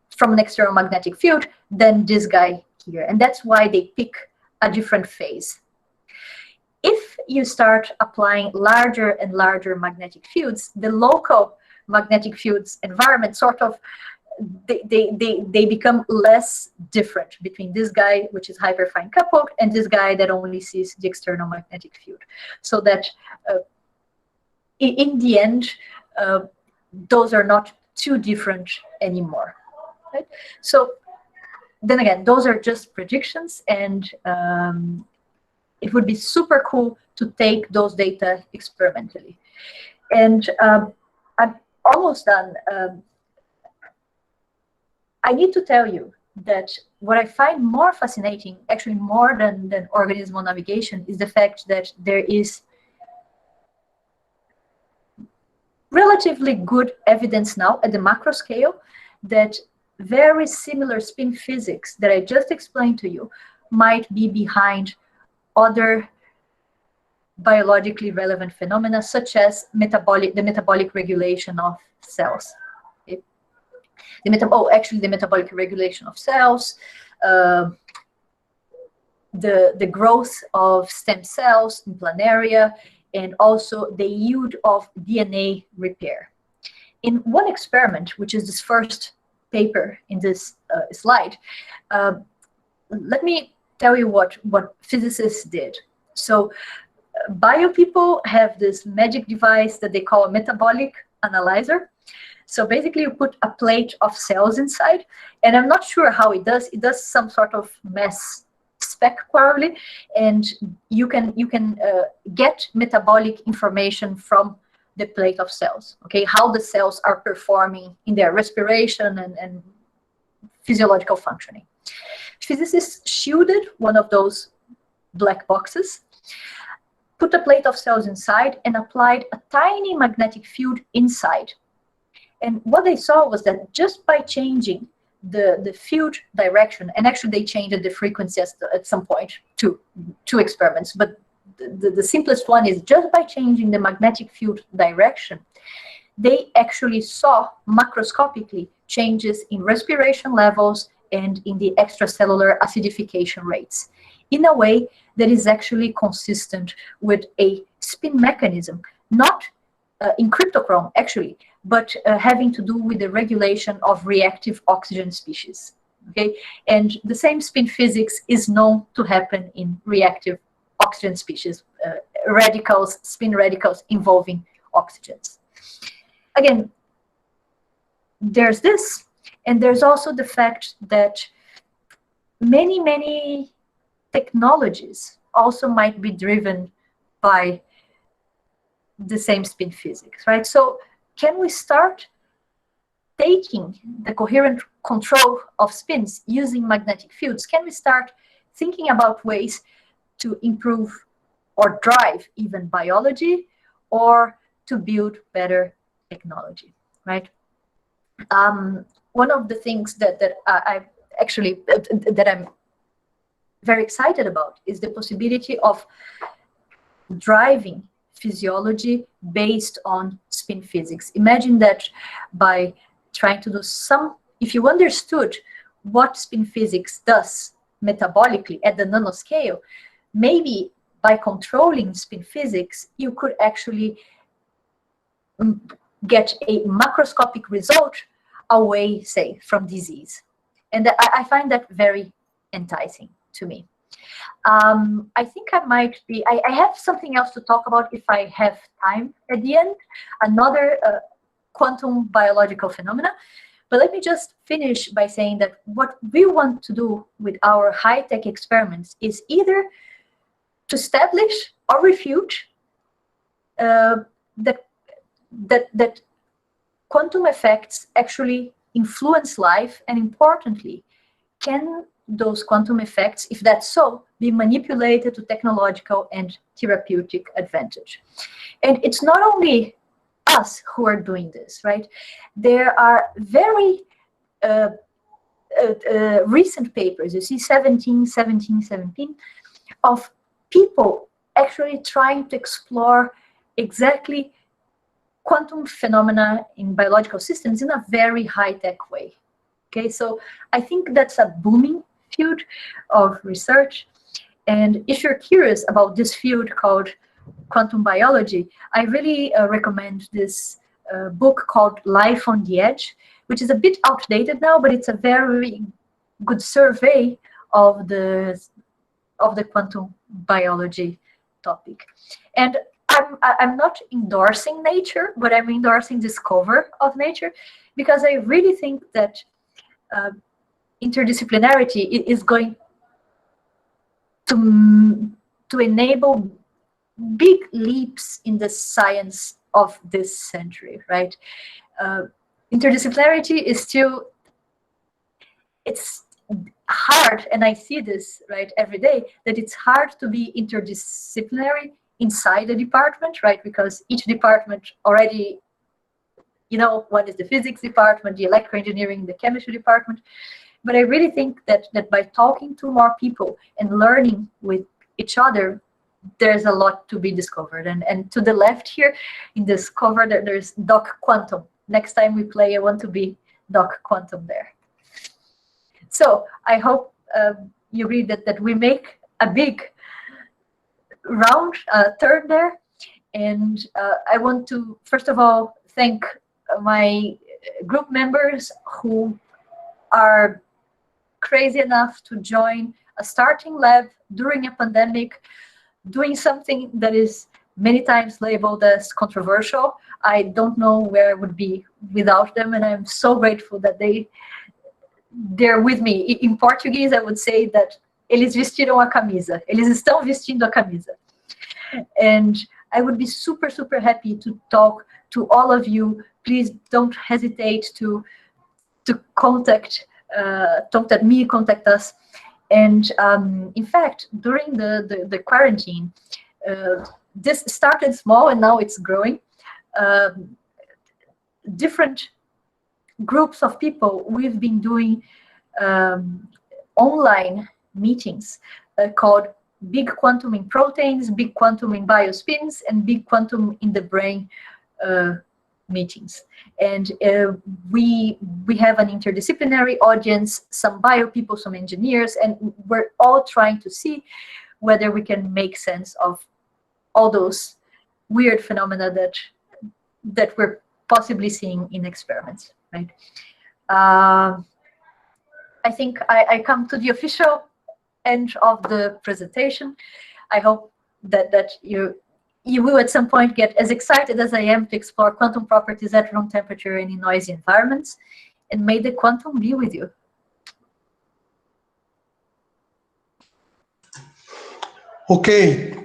from an external magnetic field than this guy here. And that's why they pick a different phase. If you start applying larger and larger magnetic fields, the local magnetic fields environment sort of, they become less different between this guy, which is hyperfine coupled, and this guy that only sees the external magnetic field. So that in the end, those are not too different anymore. Right? So then again, those are just predictions, and it would be super cool to take those data experimentally. And I'm almost done. I need to tell you that what I find more fascinating, actually more than organismal navigation, is the fact that there is relatively good evidence now at the macro scale that very similar spin physics that I just explained to you might be behind other biologically relevant phenomena, such as the metabolic regulation of cells. Okay? The metabolic regulation of cells, the growth of stem cells in planaria, and also the yield of DNA repair. In one experiment, which is this first paper in this slide, let me tell you what physicists did. So bio people have this magic device that they call a metabolic analyzer. So basically you put a plate of cells inside, and I'm not sure how it does. It does some sort of mass spec probably, and you can get metabolic information from the plate of cells, okay? How the cells are performing in their respiration and physiological functioning. Physicists shielded one of those black boxes, put a plate of cells inside, and applied a tiny magnetic field inside. And what they saw was that just by changing the field direction, and actually they changed the frequency at some point, two experiments, but the simplest one is just by changing the magnetic field direction, they actually saw macroscopically changes in respiration levels and in the extracellular acidification rates in a way that is actually consistent with a spin mechanism, not in cryptochrome actually, but having to do with the regulation of reactive oxygen species, okay? And the same spin physics is known to happen in reactive oxygen species, radicals, spin radicals involving oxygens. Again, there's this, and there's also the fact that many technologies also might be driven by the same spin physics, right? So can we start taking the coherent control of spins using magnetic fields? Can we start thinking about ways to improve or drive even biology, or to build better technology, right? One of the things that I'm very excited about is the possibility of driving physiology based on spin physics. Imagine that by trying to do if you understood what spin physics does metabolically at the nanoscale, maybe by controlling spin physics, you could actually get a macroscopic result away, say, from disease. And I find that very enticing to me. I think I have something else to talk about if I have time at the end, another quantum biological phenomena. But let me just finish by saying that what we want to do with our high-tech experiments is either to establish or refute that quantum effects actually influence life, and importantly, can those quantum effects, if that's so, be manipulated to technological and therapeutic advantage. And it's not only us who are doing this, right? There are very recent papers, you see 17, of people actually trying to explore exactly quantum phenomena in biological systems in a very high-tech way. Okay, so I think that's a booming field of research. And if you're curious about this field called quantum biology, I really recommend this book called Life on the Edge, which is a bit outdated now, but it's a very good survey of the quantum biology topic. And I'm not endorsing nature, but I'm endorsing this cover of nature, because I really think that interdisciplinarity is going to enable big leaps in the science of this century, right? Interdisciplinarity is still, it's hard, and I see this, right, every day, that it's hard to be interdisciplinary inside the department, right? Because each department already, you know, one is the physics department, the electroengineering, the chemistry department. But I really think that by talking to more people and learning with each other, there's a lot to be discovered. And to the left here in this cover, there's Doc Quantum. Next time we play, I want to be Doc Quantum there. So I hope you read that we make a big round turn there. And I want to, first of all, thank my group members who are crazy enough to join a starting lab during a pandemic, doing something that is many times labeled as controversial. I don't know where I would be without them, and I'm so grateful that they're with me. In Portuguese, I would say that eles vestiram a camisa. Eles estão vestindo a camisa. And I would be super, super happy to talk to all of you. Please don't hesitate to contact me, contact us. And in fact, during the quarantine, this started small and now it's growing. Different groups of people, we've been doing online meetings called Big Quantum in Proteins, Big Quantum in Biospins, and Big Quantum in the Brain meetings. And we have an interdisciplinary audience, some bio people, some engineers, and we're all trying to see whether we can make sense of all those weird phenomena that we're possibly seeing in experiments, right? I think I come to the official end of the presentation. I hope that you will at some point get as excited as I am to explore quantum properties at room temperature and in noisy environments, and may the quantum be with you.
Ok.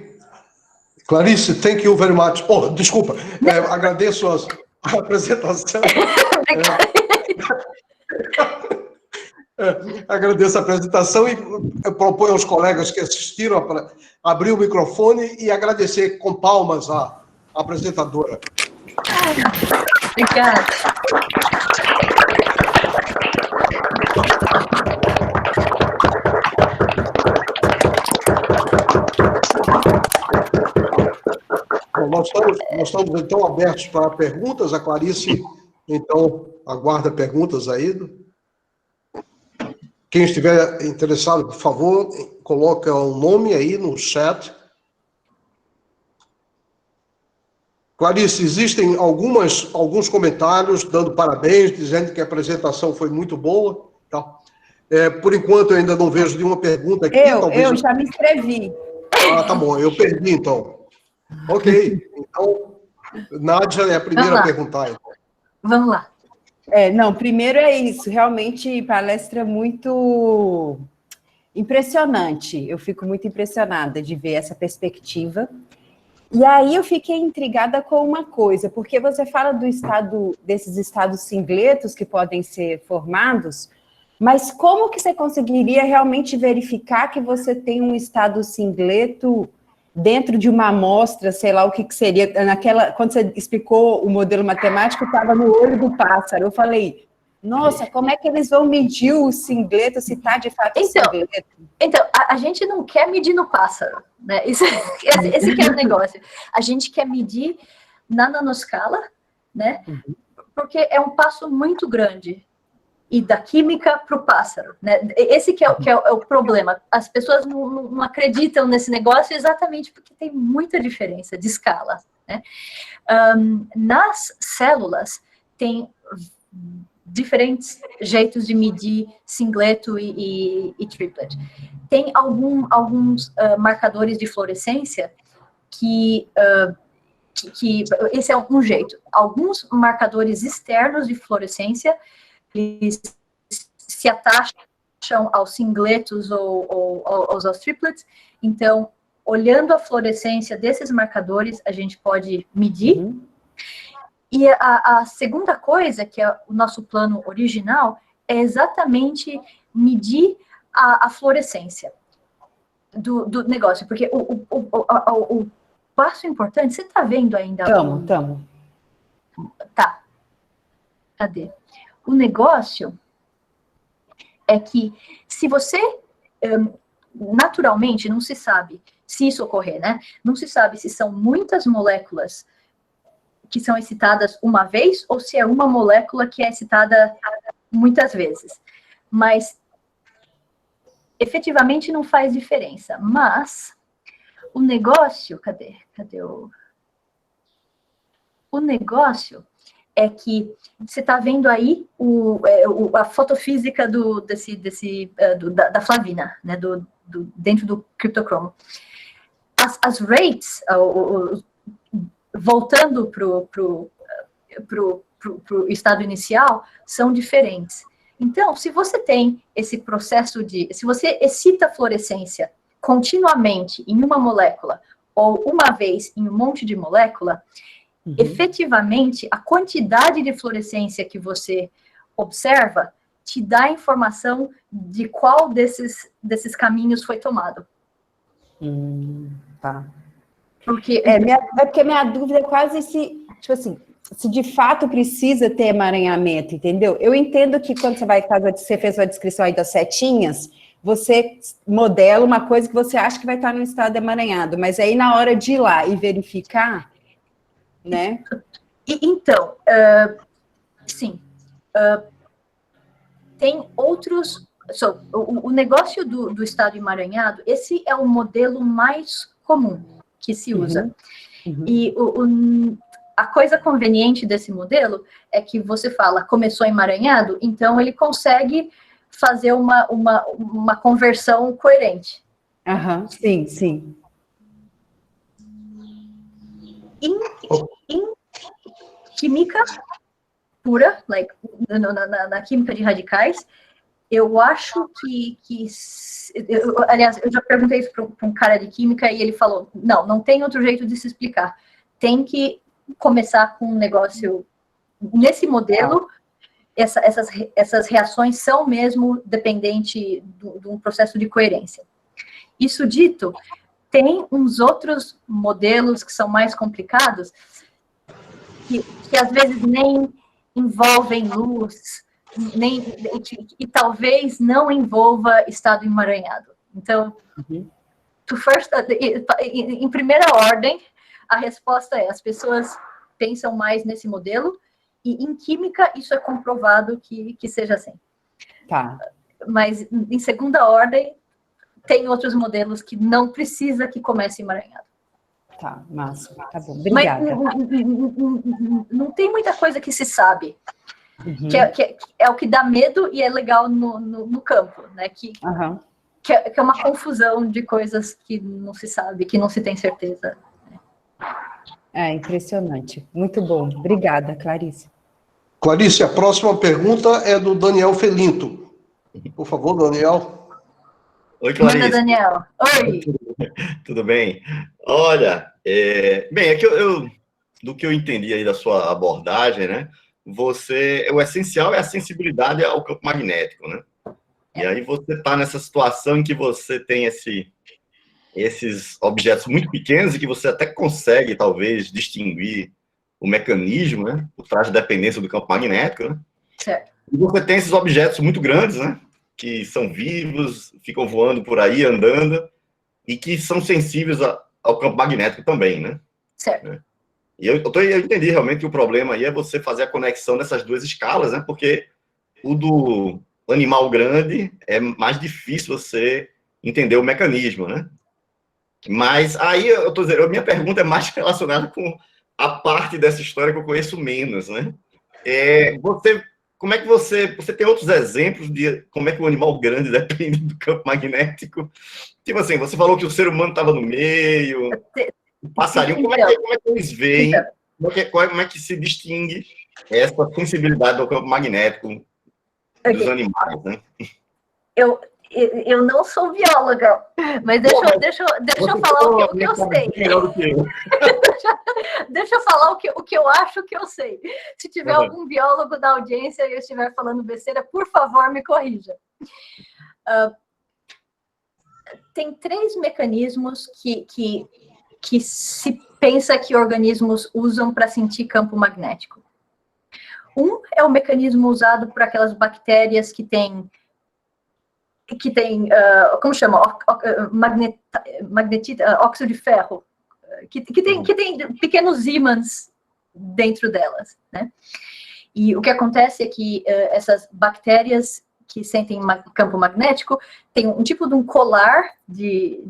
Clarice, thank you very much. Oh, desculpa, agradeço a apresentação. Agradeço a apresentação e proponho aos colegas que assistiram para abrir o microfone e agradecer com palmas a apresentadora.
Obrigada.
Bom, nós estamos então abertos para perguntas. A Clarice, então, aguarda perguntas aí. Quem estiver interessado, por favor, coloca o nome aí no chat. Clarice, existem alguns comentários dando parabéns, dizendo que a apresentação foi muito boa. Tá? Por enquanto, eu ainda não vejo nenhuma pergunta aqui.
Eu já me inscrevi.
Ah, tá bom, eu perdi, então. Ok, então, Nádia é a primeira a perguntar. Então.
Vamos lá.
Não, primeiro é isso, realmente palestra muito impressionante. Eu fico muito impressionada de ver essa perspectiva. E aí eu fiquei intrigada com uma coisa, porque você fala desses estados singletos que podem ser formados, mas como que você conseguiria realmente verificar que você tem um estado singleto dentro de uma amostra, sei lá o que seria, quando você explicou o modelo matemático, estava no olho do pássaro. Eu falei, nossa, como é que eles vão medir o singleto, se está de fato singleto?
Então, a gente não quer medir no pássaro, né? Esse que é o negócio. A gente quer medir na nanoscala, né? Porque é um passo muito grande. E da química para o pássaro, né? Esse que é o problema. As pessoas não acreditam nesse negócio exatamente porque tem muita diferença de escala, né? Nas células, tem diferentes jeitos de medir singleto e triplet. Tem alguns marcadores de fluorescência que esse é um jeito. Alguns marcadores externos de fluorescência eles se atacham aos singletos ou aos triplets. Então, olhando a fluorescência desses marcadores, a gente pode medir. E a segunda coisa, que é o nosso plano original, é exatamente medir a fluorescência do negócio. Porque o passo importante, você está vendo ainda?
Estamos.
Tá. Cadê? O negócio é que se você, naturalmente, não se sabe se isso ocorrer, né? Não se sabe se são muitas moléculas que são excitadas uma vez ou se é uma molécula que é excitada muitas vezes. Mas, efetivamente, não faz diferença. Mas, o negócio... Cadê o negócio... é que você está vendo aí a fotofísica da flavina, né, dentro do criptocromo. As rates, voltando para o estado inicial, são diferentes. Então, se você tem esse processo se você excita a fluorescência continuamente em uma molécula, ou uma vez em um monte de molécula, efetivamente, a quantidade de fluorescência que você observa te dá informação de qual desses caminhos foi tomado.
Tá.
Porque
porque minha dúvida é quase tipo assim, se de fato precisa ter emaranhamento, entendeu? Eu entendo que quando você fez a descrição aí das setinhas, você modela uma coisa que você acha que vai estar no estado emaranhado, mas aí na hora de ir lá e verificar, né?
Então, sim, tem outros... o negócio do estado emaranhado, esse é o modelo mais comum que se usa. E a coisa conveniente desse modelo é que você fala, começou emaranhado, então ele consegue fazer uma conversão coerente.
Sim, sim.
Em química pura, na química de radicais, eu acho aliás, eu já perguntei isso para um cara de química e ele falou, não tem outro jeito de se explicar. Tem que começar com um negócio... Nesse modelo, essas reações são mesmo dependentes de um processo de coerência. Isso dito, tem uns outros modelos que são mais complicados, que às vezes nem envolvem luz, e talvez não envolva estado emaranhado. Então, em primeira ordem, a resposta é, as pessoas pensam mais nesse modelo, e em química isso é comprovado que seja assim.
Tá.
Mas, em segunda ordem, tem outros modelos que não precisa que comece emaranhado.
Tá, massa. Tá bom, obrigada.
Mas não tem muita coisa que se sabe. Que é o que dá medo e é legal no campo, né? Que é uma confusão de coisas que não se sabe, que não se tem certeza.
É impressionante. Muito bom. Obrigada, Clarice.
Clarice, a próxima pergunta é do Daniel Felinto. Por favor, Daniel.
Oi, Clarice.
Manda, Daniel. Oi.
Tudo bem? Olha, bem, do que eu entendi aí da sua abordagem, né? O essencial é a sensibilidade ao campo magnético, né? E aí você está nessa situação em que você tem esses objetos muito pequenos e que você até consegue, talvez, distinguir o mecanismo, né? Por trás da dependência do campo magnético, né?
Certo.
E você tem esses objetos muito grandes, né? Que são vivos, ficam voando por aí, andando, e que são sensíveis ao campo magnético também, né?
Certo.
E eu entendi realmente que o problema aí é você fazer a conexão dessas duas escalas, né? Porque o do animal grande é mais difícil você entender o mecanismo, né? Mas aí eu tô dizendo, a minha pergunta é mais relacionada com a parte dessa história que eu conheço menos, né? Como é que você tem outros exemplos de como é que o animal grande depende do campo magnético? Tipo assim, você falou que o ser humano estava no meio, o passarinho, como é que eles veem? Como é que se distingue essa sensibilidade ao campo magnético dos animais, né?
Eu não sou bióloga, mas deixa eu falar o que eu sei. Deixa eu falar o que eu acho que eu sei. Se tiver algum biólogo da audiência e eu estiver falando besteira, por favor, me corrija. Tem 3 mecanismos que se pensa que organismos usam para sentir campo magnético. Um é o mecanismo usado por aquelas bactérias que tem como chama? Óxido de ferro, que tem pequenos ímãs dentro delas, né? E o que acontece é que essas bactérias que sentem campo magnético têm um tipo de um colar de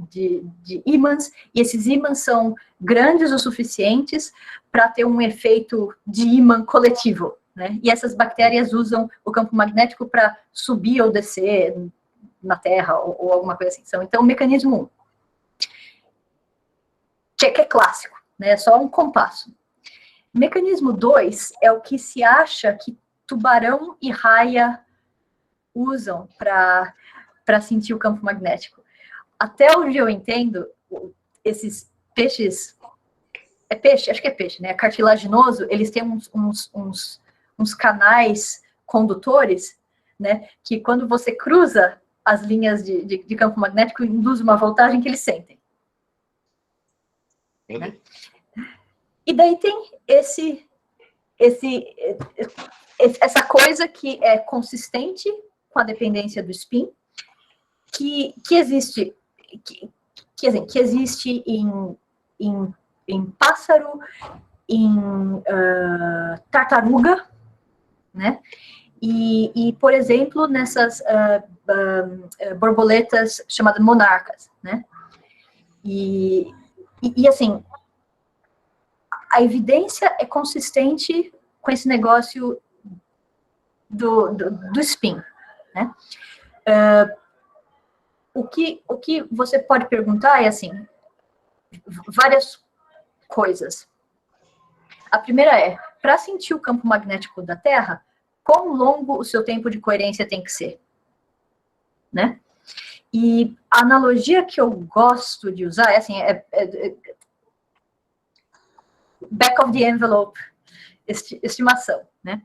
ímãs, e esses ímãs são grandes o suficientes para ter um efeito de ímã coletivo, né? E essas bactérias usam o campo magnético para subir ou descer na Terra, ou alguma coisa assim. Então, o mecanismo 1, que é clássico, né? É só um compasso. Mecanismo 2 é o que se acha que tubarão e raia usam para sentir o campo magnético. Até onde eu entendo, esses peixes... É peixe? Acho que é peixe, né? Cartilaginoso, eles têm uns canais condutores, né? Que quando você cruza as linhas de campo magnético, induz uma voltagem que eles sentem. Né? E daí tem essa coisa que é consistente com a dependência do spin, que existe, que existe em pássaro, em tartaruga, né? E, por exemplo, nessas borboletas chamadas monarcas, né? E assim, a evidência é consistente com esse negócio do spin, né? O que você pode perguntar é, assim, várias coisas. A primeira é, para sentir o campo magnético da Terra, quão longo o seu tempo de coerência tem que ser? Né? E a analogia que eu gosto de usar é assim, back of the envelope, estimação, né?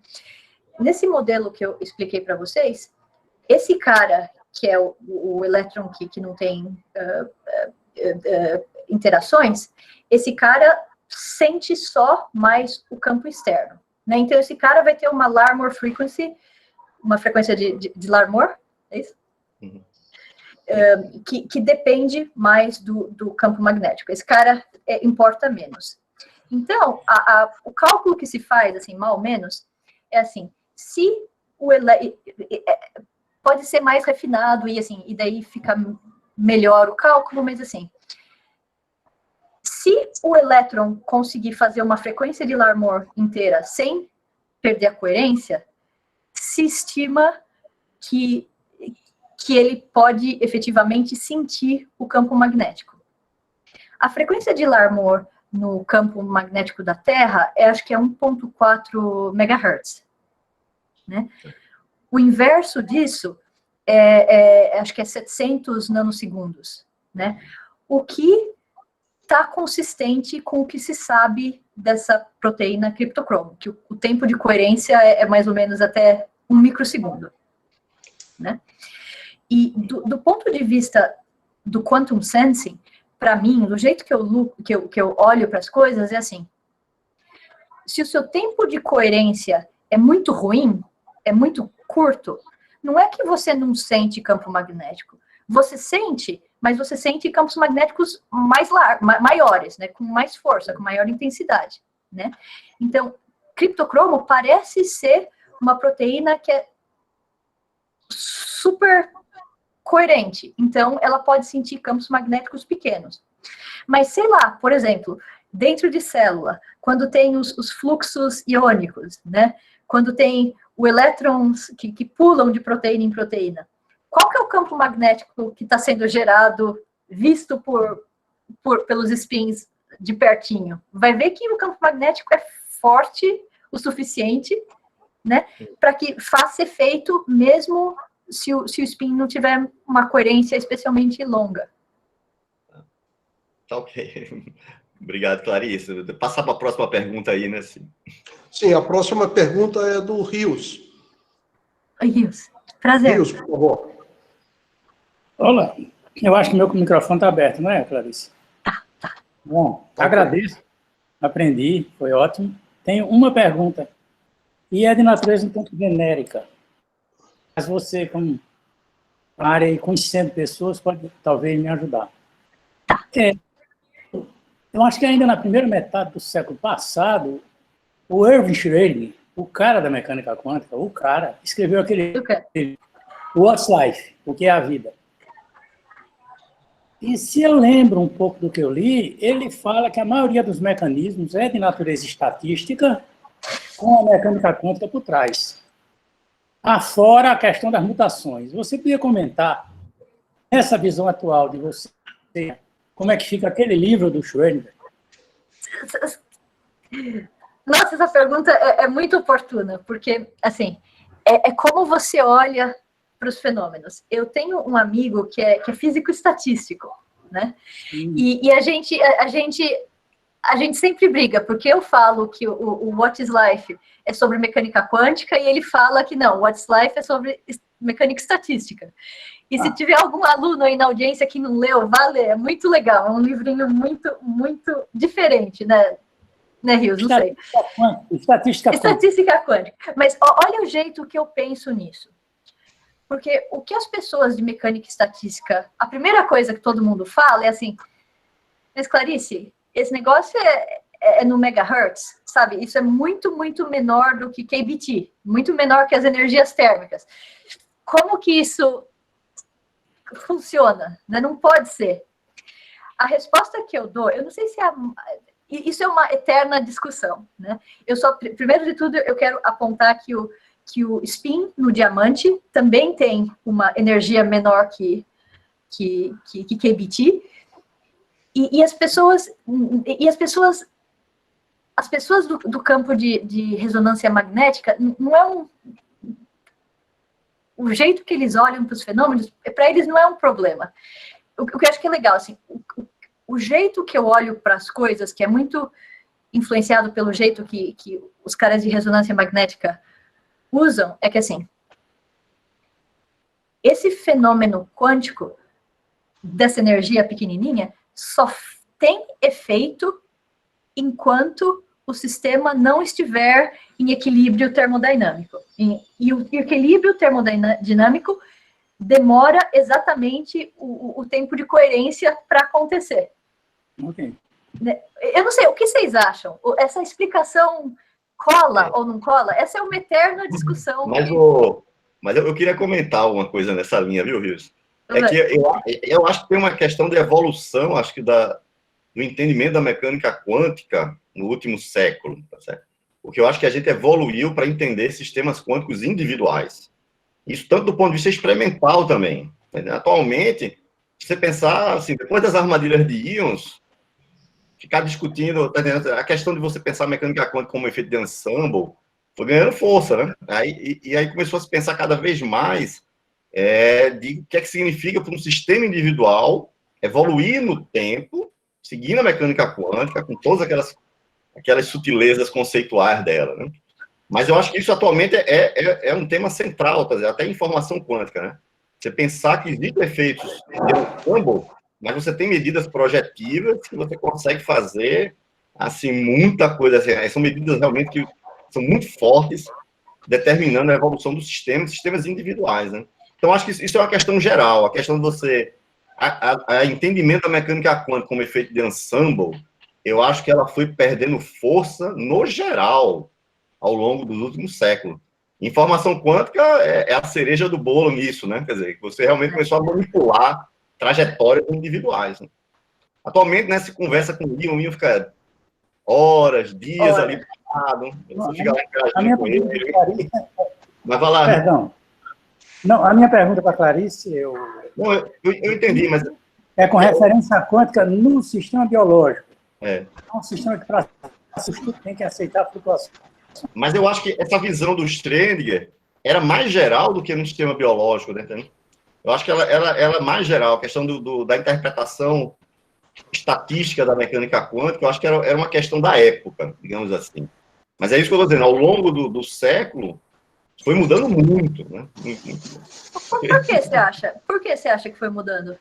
Nesse modelo que eu expliquei para vocês, esse cara, que é o elétron que não tem interações, esse cara sente só mais o campo externo, né? Então, esse cara vai ter uma Larmor frequency, uma frequência de Larmor, é isso? Uhum. Que depende mais do campo magnético. Esse cara importa menos. Então, o cálculo que se faz, assim, mal ou menos, é assim, se pode ser mais refinado e daí fica melhor o cálculo, mas assim, se o elétron conseguir fazer uma frequência de Larmor inteira sem perder a coerência, se estima que ele pode efetivamente sentir o campo magnético. A frequência de Larmor no campo magnético da Terra, acho que é 1.4 MHz. Né? O inverso disso acho que é 700 nanosegundos. Né? O que está consistente com o que se sabe dessa proteína criptocromo, que o tempo de coerência é mais ou menos até 1 microsegundo. Né? E do ponto de vista do quantum sensing, para mim, do jeito que eu olho para as coisas, é assim, se o seu tempo de coerência é muito ruim, é muito curto, não é que você não sente campo magnético. Você sente, mas você sente campos magnéticos maiores, né, com mais força, com maior intensidade. Né? Então, criptocromo parece ser uma proteína que é super coerente. Então, ela pode sentir campos magnéticos pequenos. Mas, sei lá, por exemplo, dentro de célula, quando tem os fluxos iônicos, né? Quando tem os elétrons que pulam de proteína em proteína, qual que é o campo magnético que está sendo gerado, visto pelos spins de pertinho? Vai ver que o campo magnético é forte o suficiente, né, para que faça efeito mesmo se o spin não tiver uma coerência especialmente longa.
Tá ok. Obrigado, Clarice. Vou passar para a próxima pergunta aí, né?
Sim, a próxima pergunta é do Rios.
Oi, Rios. Prazer.
Rios, por favor.
Olá. Eu acho que meu microfone está aberto, não é, Clarice?
Tá.
Bom, agradeço. Aprendi, foi ótimo. Tenho uma pergunta. E é de natureza um pouco genérica. Mas você, como área e conhecendo pessoas, pode talvez me ajudar. Eu acho que ainda na primeira metade do século passado, o Erwin Schrödinger, o cara da mecânica quântica, escreveu aquele livro, What's Life? O que é a vida? E se eu lembro um pouco do que eu li, ele fala que a maioria dos mecanismos é de natureza estatística, com a mecânica quântica por trás. Afora a questão das mutações. Você podia comentar, essa visão atual de você, como é que fica aquele livro do Schrödinger
Nossa, essa pergunta é muito oportuna, porque, assim, é como você olha para os fenômenos. Eu tenho um amigo que é físico estatístico, né? E a gente sempre briga, porque eu falo que o What is Life é sobre mecânica quântica e ele fala que não, What is Life é sobre mecânica estatística. E se tiver algum aluno aí na audiência que não leu, vá ler, é muito legal, é um livrinho muito, muito diferente, né, Rios? Não sei. Estatística quântica. Mas olha o jeito que eu penso nisso. Porque o que as pessoas de mecânica estatística, a primeira coisa que todo mundo fala é assim, mas Clarice, esse negócio é no megahertz, sabe? Isso é muito, muito menor do que KBT, muito menor que as energias térmicas. Como que isso funciona? Né? Não pode ser. A resposta que eu dou, eu não sei se isso é uma eterna discussão, né? Primeiro de tudo, eu quero apontar que o spin no diamante também tem uma energia menor que KBT, e as pessoas do campo de ressonância magnética, não é o jeito que eles olham para os fenômenos, para eles não é um problema. O que eu acho que é legal, assim, o jeito que eu olho para as coisas, que é muito influenciado pelo jeito que os caras de ressonância magnética usam, é que, assim, esse fenômeno quântico dessa energia pequenininha só tem efeito enquanto o sistema não estiver em equilíbrio termodinâmico. E o equilíbrio termodinâmico demora exatamente o tempo de coerência para acontecer.
Ok.
Eu não sei, o que vocês acham? Essa explicação cola ou não cola? Essa é uma eterna discussão.
Mas eu queria comentar uma coisa nessa linha, viu, Rios? É que eu acho que tem uma questão de evolução, acho que do entendimento da mecânica quântica no último século, tá certo? Porque eu acho que a gente evoluiu para entender sistemas quânticos individuais. Isso tanto do ponto de vista experimental também. Entendeu? Atualmente, se você pensar, assim, depois das armadilhas de íons, ficar discutindo, tá entendendo? A questão de você pensar a mecânica quântica como efeito de ensemble foi ganhando força, né? Aí começou a se pensar cada vez mais de o que é que significa para um sistema individual evoluir no tempo, seguindo a mecânica quântica, com todas aquelas sutilezas conceituais dela, né? Mas eu acho que isso atualmente é um tema central, tá, até em informação quântica, né? Você pensar que existem efeitos de ensemble, mas você tem medidas projetivas que você consegue fazer, assim, muita coisa, assim, são medidas realmente que são muito fortes, determinando a evolução dos sistemas individuais, né? Então, acho que isso é uma questão geral, a questão de você... A entendimento da mecânica quântica como efeito de ensemble, eu acho que ela foi perdendo força no geral ao longo dos últimos séculos. Informação quântica é a cereja do bolo nisso, né? Quer dizer, você realmente começou a manipular trajetórias individuais, né? Atualmente, né, se conversa com o Ian fica horas, dias ali parado, você fica lá interagindo com ele. Mas vai lá.
Perdão. Não, a minha pergunta para a Clarice,
Não, eu entendi, mas...
é com referência à quântica no sistema biológico.
É
um sistema que, para assistir, tem que aceitar a flutuação.
Mas eu acho que essa visão do Schrödinger era mais geral do que no sistema biológico, né? Eu acho que ela é mais geral, a questão da interpretação estatística da mecânica quântica, eu acho que era uma questão da época, digamos assim. Mas é isso que eu estou dizendo, ao longo do século, foi mudando muito, né?
Por que você acha? Por que você acha que foi mudando?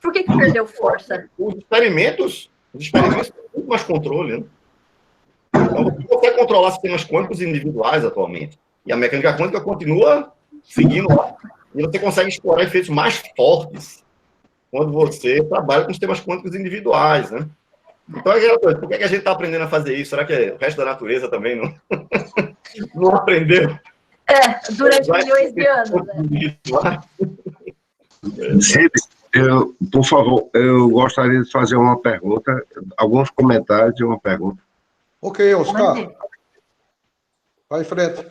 Por que perdeu força?
Os experimentos têm muito mais controle, né? Então, você consegue controlar sistemas quânticos individuais atualmente. E a mecânica quântica continua seguindo lá. E você consegue explorar efeitos mais fortes quando você trabalha com sistemas quânticos individuais, né? Então, por que a gente está aprendendo a fazer isso? Será que o resto da natureza também não aprendeu?
Durante milhões de anos, né?
Por favor, eu gostaria de fazer uma pergunta, alguns comentários e uma pergunta.
Ok, Oscar. Vai em frente.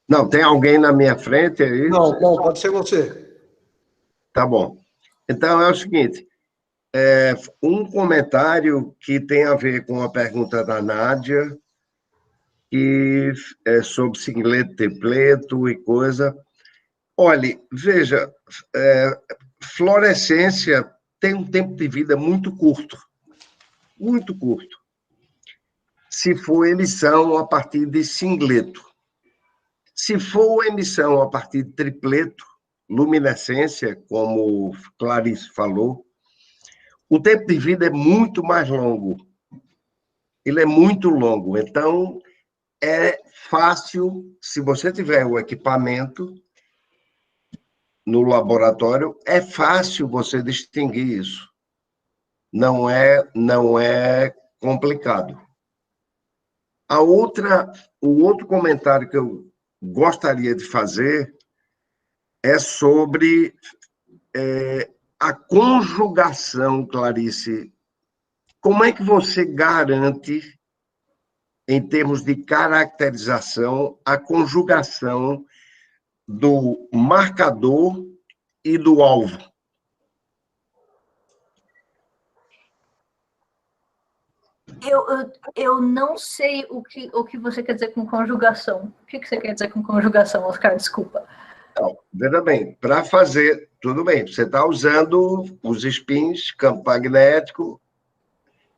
Não, tem alguém na minha frente aí?
Não, pode ser você.
Tá bom. Então, é o seguinte, um comentário que tem a ver com a pergunta da Nádia, que é sobre singleto, tripleto e coisa. Olhe, veja, fluorescência tem um tempo de vida muito curto. Muito curto. Se for emissão a partir de singleto. Se for emissão a partir de tripleto, luminescência, como Clarice falou, o tempo de vida é muito mais longo. Ele é muito longo. Então, é fácil, se você tiver o equipamento no laboratório, é fácil você distinguir isso. Não é complicado. O outro comentário que eu gostaria de fazer é sobre a conjugação, Clarice. Como é que você garante, em termos de caracterização, a conjugação do marcador e do alvo?
Eu não sei o que você quer dizer com conjugação. O que você quer dizer com conjugação, Oscar? Desculpa.
Então, veja bem, para fazer, tudo bem, você está usando os spins, campo magnético,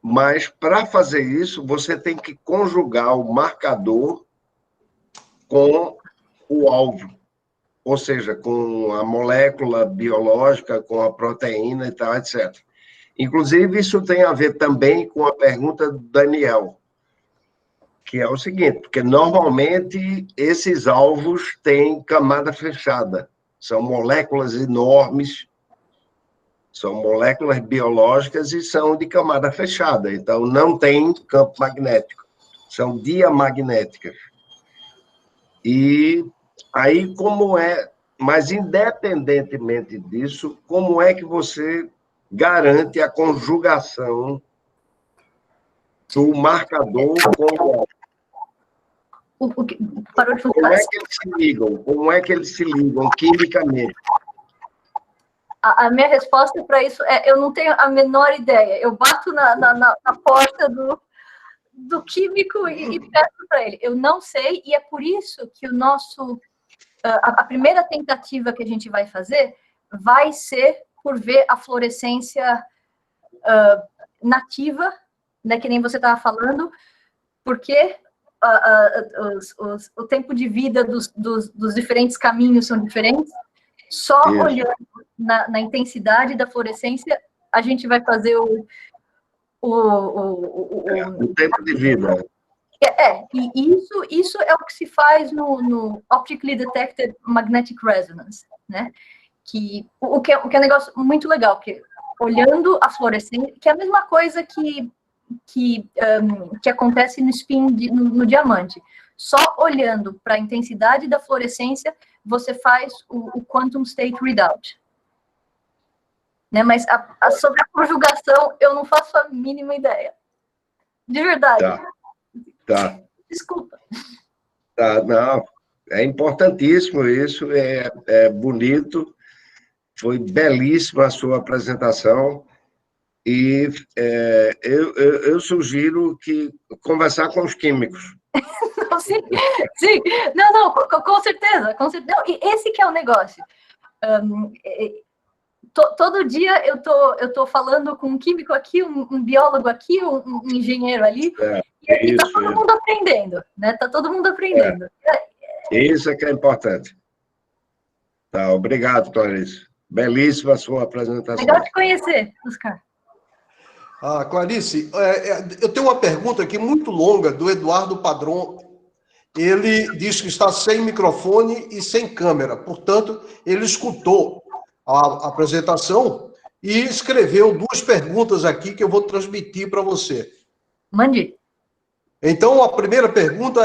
mas para fazer isso, você tem que conjugar o marcador com o alvo, ou seja, com a molécula biológica, com a proteína e tal, etc. Inclusive, isso tem a ver também com a pergunta do Daniel, que é o seguinte, porque normalmente esses alvos têm camada fechada, são moléculas enormes, são moléculas biológicas e são de camada fechada, então não tem campo magnético, são diamagnéticas. E aí, mas independentemente disso, como é que você garante a conjugação do marcador com o
parou de
como é que eles se ligam? Como é que eles se ligam quimicamente?
A minha resposta para isso é: eu não tenho a menor ideia. Eu bato na porta do químico e peço para ele. Eu não sei, e é por isso que o nosso... a primeira tentativa que a gente vai fazer vai ser por ver a fluorescência nativa, né, que nem você estava falando, porque o tempo de vida dos diferentes caminhos são diferentes. Só isso. Olhando na intensidade da fluorescência, a gente vai fazer
o tempo de vida.
E isso é o que se faz no Optically Detected Magnetic Resonance, né? O que é um negócio muito legal, que olhando a fluorescência, que é a mesma coisa que acontece no spin no diamante. Só olhando para a intensidade da fluorescência, você faz o Quantum State Readout. Né? Mas sobre a conjugação, eu não faço a mínima ideia. De verdade.
Tá.
Desculpa.
Tá, não, é importantíssimo isso, é bonito, foi belíssima a sua apresentação, e eu sugiro que conversar com os químicos.
Não, sim. Não, com certeza. Não, e esse que é o negócio. Todo dia eu tô falando com um químico aqui, um biólogo aqui, um engenheiro ali, e tá todo mundo aprendendo, né? Tá todo mundo aprendendo.
Isso é que é importante. Tá, obrigado, Clarice. Belíssima a sua apresentação.
Legal te conhecer, Oscar.
Clarice, eu tenho uma pergunta aqui muito longa do Eduardo Padron. Ele diz que está sem microfone e sem câmera, portanto, ele escutou a apresentação e escreveu 2 perguntas aqui que eu vou transmitir para você.
Mande.
Então, a primeira pergunta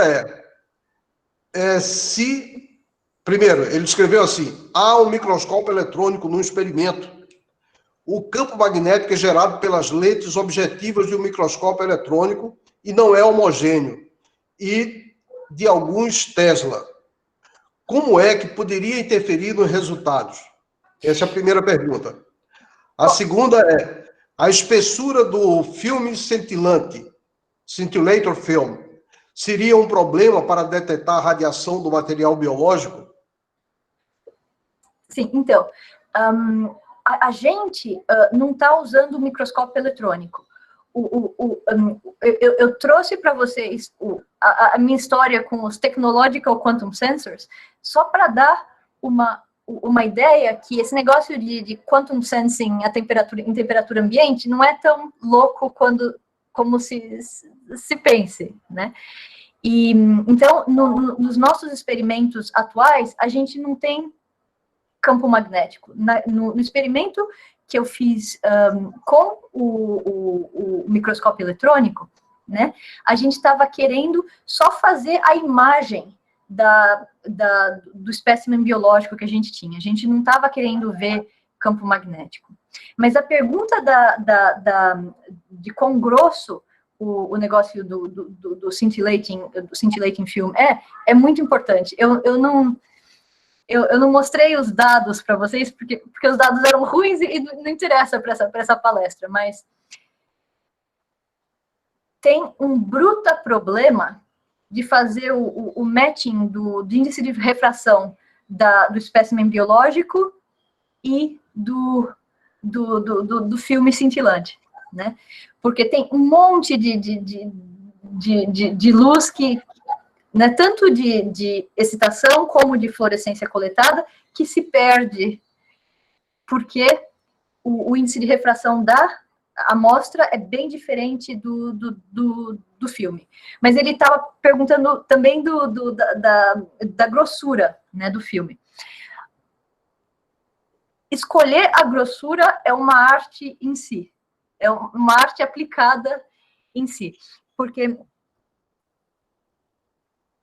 primeiro, ele escreveu assim: há um microscópio eletrônico no experimento. O campo magnético é gerado pelas lentes objetivas de um microscópio eletrônico e não é homogêneo, e de alguns Tesla. Como é que poderia interferir nos resultados? Essa é a primeira pergunta. A segunda é: a espessura do filme cintilante, scintillator film, seria um problema para detectar a radiação do material biológico?
Sim, então, a gente não está usando o microscópio eletrônico. Eu trouxe para vocês a minha história com os Technological Quantum Sensors só para dar uma ideia que esse negócio de quantum sensing em temperatura ambiente não é tão louco como se pense, né? E, então, nos nossos experimentos atuais, a gente não tem campo magnético. No experimento que eu fiz com o microscópio eletrônico, né, a gente estava querendo só fazer a imagem do espécimen biológico que a gente tinha. A gente não estava querendo ver campo magnético. Mas a pergunta de quão grosso o negócio do scintillating film é muito importante. Eu não mostrei os dados para vocês, porque os dados eram ruins e não interessa para essa palestra, mas tem um bruta problema de fazer o matching do índice de refração do espécimen biológico e do filme cintilante, né? Porque tem um monte de luz que, né, tanto de excitação como de fluorescência coletada, que se perde, porque o índice de refração da amostra é bem diferente do filme. Mas ele estava perguntando também da grossura, né, do filme. Escolher a grossura é uma arte em si, é uma arte aplicada em si, porque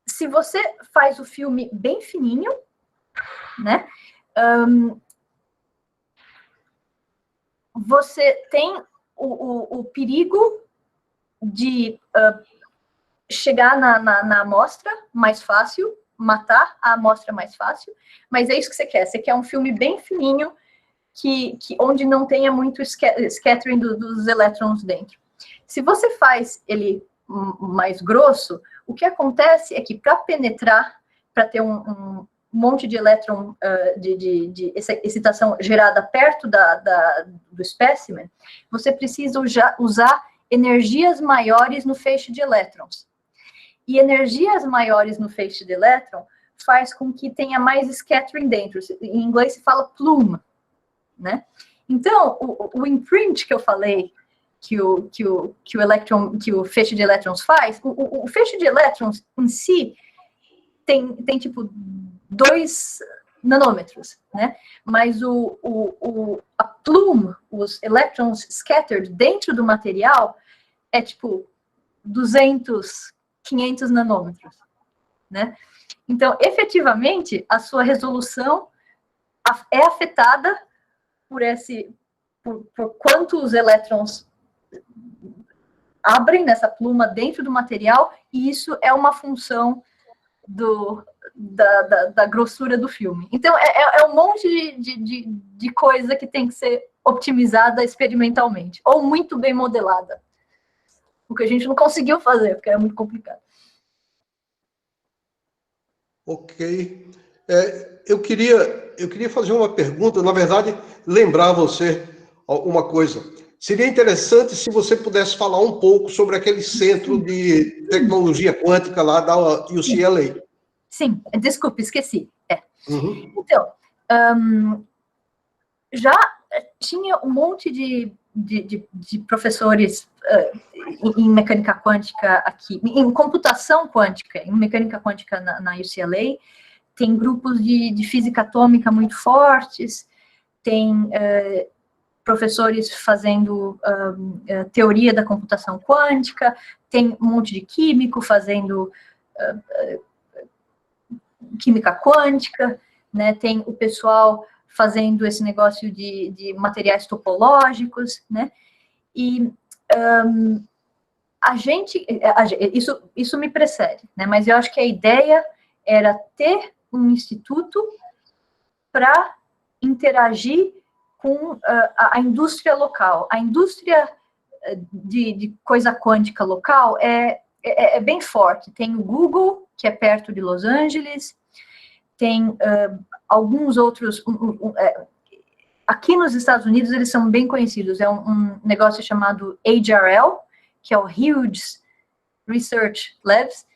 se você faz o filme bem fininho, né, você tem o perigo de chegar na amostra mais fácil, matar a amostra mais fácil, mas é isso que você quer. Você quer um filme bem fininho, onde não tenha muito scattering dos elétrons dentro. Se você faz ele mais grosso, o que acontece é que para penetrar, para ter um monte de elétron de excitação gerada perto do espécimen, você precisa usar energias maiores no feixe de elétrons. E energias maiores no feixe de elétron faz com que tenha mais scattering dentro. Em inglês se fala plume, né? Então, o imprint que eu falei, que o feixe de elétrons faz, o feixe de elétrons em si tem tipo 2 nanômetros, né? Mas a plume, os elétrons scattered dentro do material é tipo 200, 500 nanômetros, né? Então, efetivamente, a sua resolução é afetada por quantos elétrons abrem nessa pluma dentro do material, e isso é uma função da grossura do filme. Então, é um monte de coisa que tem que ser optimizada experimentalmente, ou muito bem modelada. O que a gente não conseguiu fazer, porque era muito complicado.
Ok. Eu queria fazer uma pergunta, na verdade, lembrar você uma coisa. Seria interessante se você pudesse falar um pouco sobre aquele centro de tecnologia quântica lá da UCLA.
Sim, desculpe, esqueci.
Uhum.
Então, já tinha um monte de professores em mecânica quântica aqui, em computação quântica, em mecânica quântica na UCLA. Tem grupos de física atômica muito fortes, tem professores fazendo teoria da computação quântica, tem um monte de químico fazendo química quântica, né? Tem o pessoal fazendo esse negócio de materiais topológicos, né? E isso me precede, né? Mas eu acho que a ideia era ter um instituto para interagir com a indústria local. A indústria de coisa quântica local é bem forte. Tem o Google, que é perto de Los Angeles, tem alguns outros... aqui nos Estados Unidos, eles são bem conhecidos. É um negócio chamado HRL, que é o Hughes Research Labs.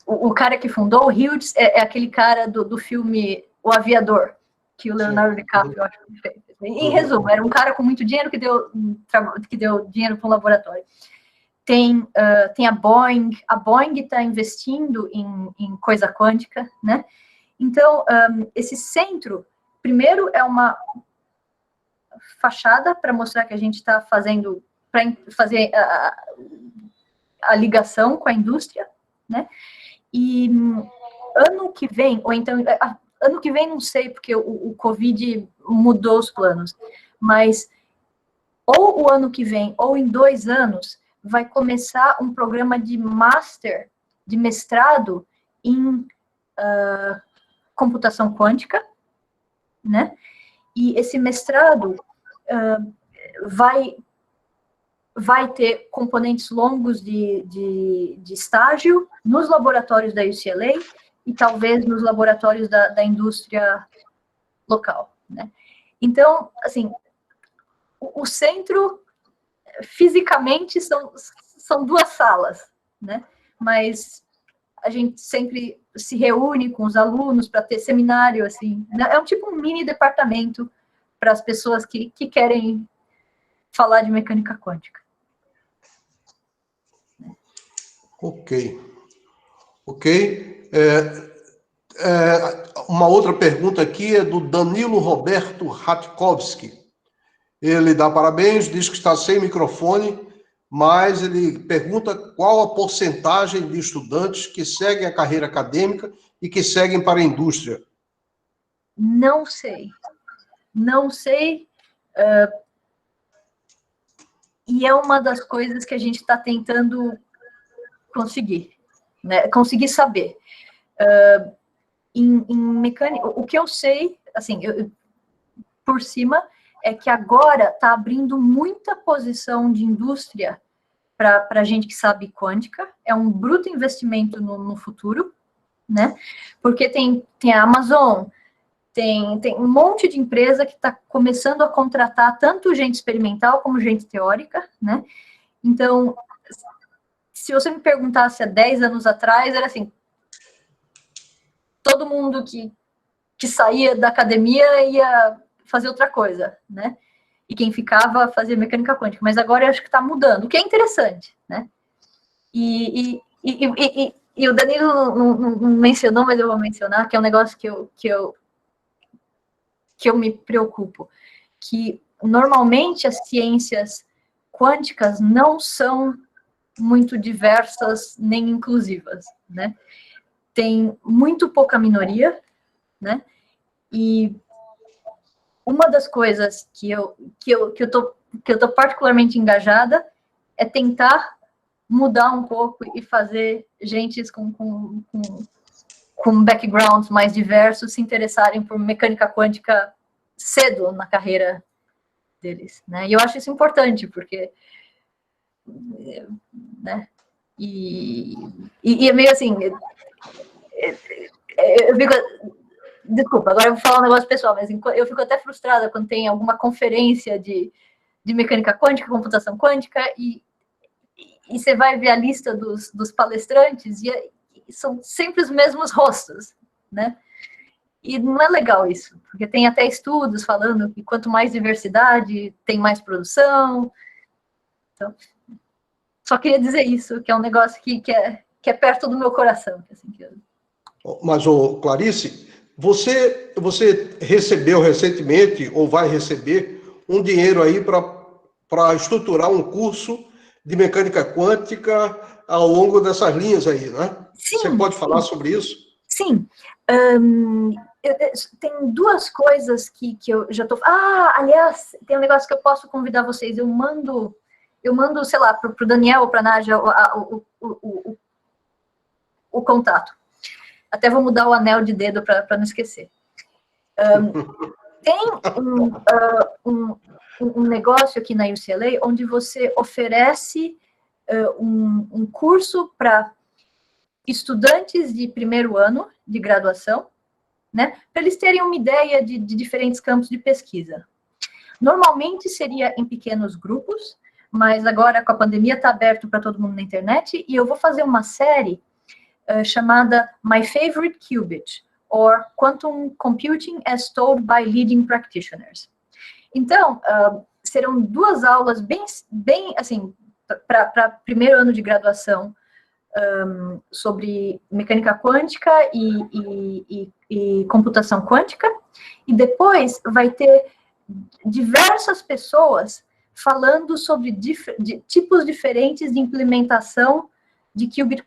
O cara que fundou o Hughes é aquele cara do filme O Aviador, que o Leonardo DiCaprio, eu acho que fez. Em resumo, era um cara com muito dinheiro que deu dinheiro para um laboratório. Tem a Boeing está investindo em coisa quântica, né? Então, esse centro, primeiro, é uma fachada para mostrar que a gente está fazendo, para fazer a ligação com a indústria, né? E ano que vem, ou então, ano que vem não sei, porque o Covid mudou os planos, mas ou o ano que vem, ou em 2 anos, vai começar um programa de de mestrado em computação quântica, né? E esse mestrado vai ter componentes longos de estágio nos laboratórios da UCLA e talvez nos laboratórios da indústria local, né? Então, assim, o centro, fisicamente, são 2 salas, né? Mas a gente sempre se reúne com os alunos para ter seminário, assim, né? É um mini departamento para as pessoas que querem falar de mecânica quântica.
Ok. Uma outra pergunta aqui é do Danilo Roberto Ratkowski. Ele dá parabéns, diz que está sem microfone, mas ele pergunta qual a porcentagem de estudantes que seguem a carreira acadêmica e que seguem para a indústria.
Não sei. E é uma das coisas que a gente está tentando conseguir, né? Conseguir saber. Em mecânica, o que eu sei, assim, por cima, é que agora está abrindo muita posição de indústria para gente que sabe quântica. É um bruto investimento no futuro, né? Porque tem a Amazon, tem um monte de empresa que está começando a contratar tanto gente experimental como gente teórica, né? Então, se você me perguntasse há 10 anos atrás, era assim, todo mundo que saía da academia ia fazer outra coisa, né? E quem ficava fazia mecânica quântica. Mas agora eu acho que está mudando, o que é interessante, né? E o Danilo não mencionou, mas eu vou mencionar, que é um negócio que eu me preocupo, que normalmente as ciências quânticas não são muito diversas nem inclusivas, né? Tem muito pouca minoria, né? E uma das coisas que eu tô particularmente engajada é tentar mudar um pouco e fazer gentes com backgrounds mais diversos se interessarem por mecânica quântica cedo na carreira deles, né? E eu acho isso importante, porque, né? E é meio assim, eu fico, desculpa, agora eu vou falar um negócio pessoal, mas eu fico até frustrada quando tem alguma conferência de mecânica quântica, computação quântica, e você vai ver a lista dos palestrantes e são sempre os mesmos rostos, né? E não é legal isso, porque tem até estudos falando que quanto mais diversidade, tem mais produção. Então, só queria dizer isso, que é um negócio que é perto do meu coração. Assim,
Mas, Clarice, você recebeu recentemente, ou vai receber, um dinheiro aí para estruturar um curso de mecânica quântica ao longo dessas linhas aí, né?
Sim,
você pode falar sobre isso?
Sim. Tem 2 coisas que eu já estou... aliás, tem um negócio que eu posso convidar vocês. Eu mando sei lá, para o Daniel ou para a Nádia o contato. Até vou mudar o anel de dedo para não esquecer. Tem um negócio aqui na UCLA onde você oferece um curso para estudantes de primeiro ano de graduação, né, para eles terem uma ideia de diferentes campos de pesquisa. Normalmente seria em pequenos grupos, mas agora com a pandemia está aberto para todo mundo na internet, e eu vou fazer uma série chamada My Favorite Qubit, or Quantum Computing as Told by Leading Practitioners. Então, serão 2 aulas bem assim, para primeiro ano de graduação, sobre mecânica quântica e computação quântica, e depois vai ter diversas pessoas falando sobre tipos diferentes de implementação de bit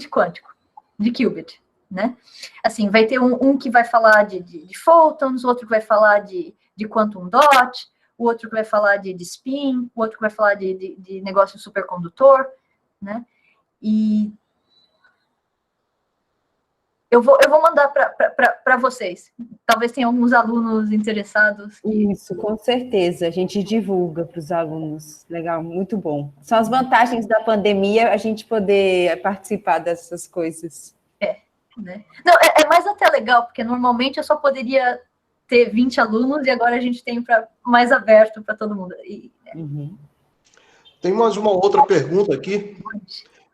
quântico, de qubit, né? Assim, vai ter um que vai falar de photons, outro que vai falar de quantum dot, o outro que vai falar de spin, o outro que vai falar de negócio supercondutor, né? E eu vou mandar para vocês. Talvez tenha alguns alunos interessados.
Isso, com certeza. A gente divulga para os alunos. Legal, muito bom. São as vantagens da pandemia, a gente poder participar dessas coisas.
Né? Não, é mais até legal, porque normalmente eu só poderia ter 20 alunos e agora a gente tem mais aberto para todo mundo.
Uhum.
Tem mais uma outra pergunta aqui.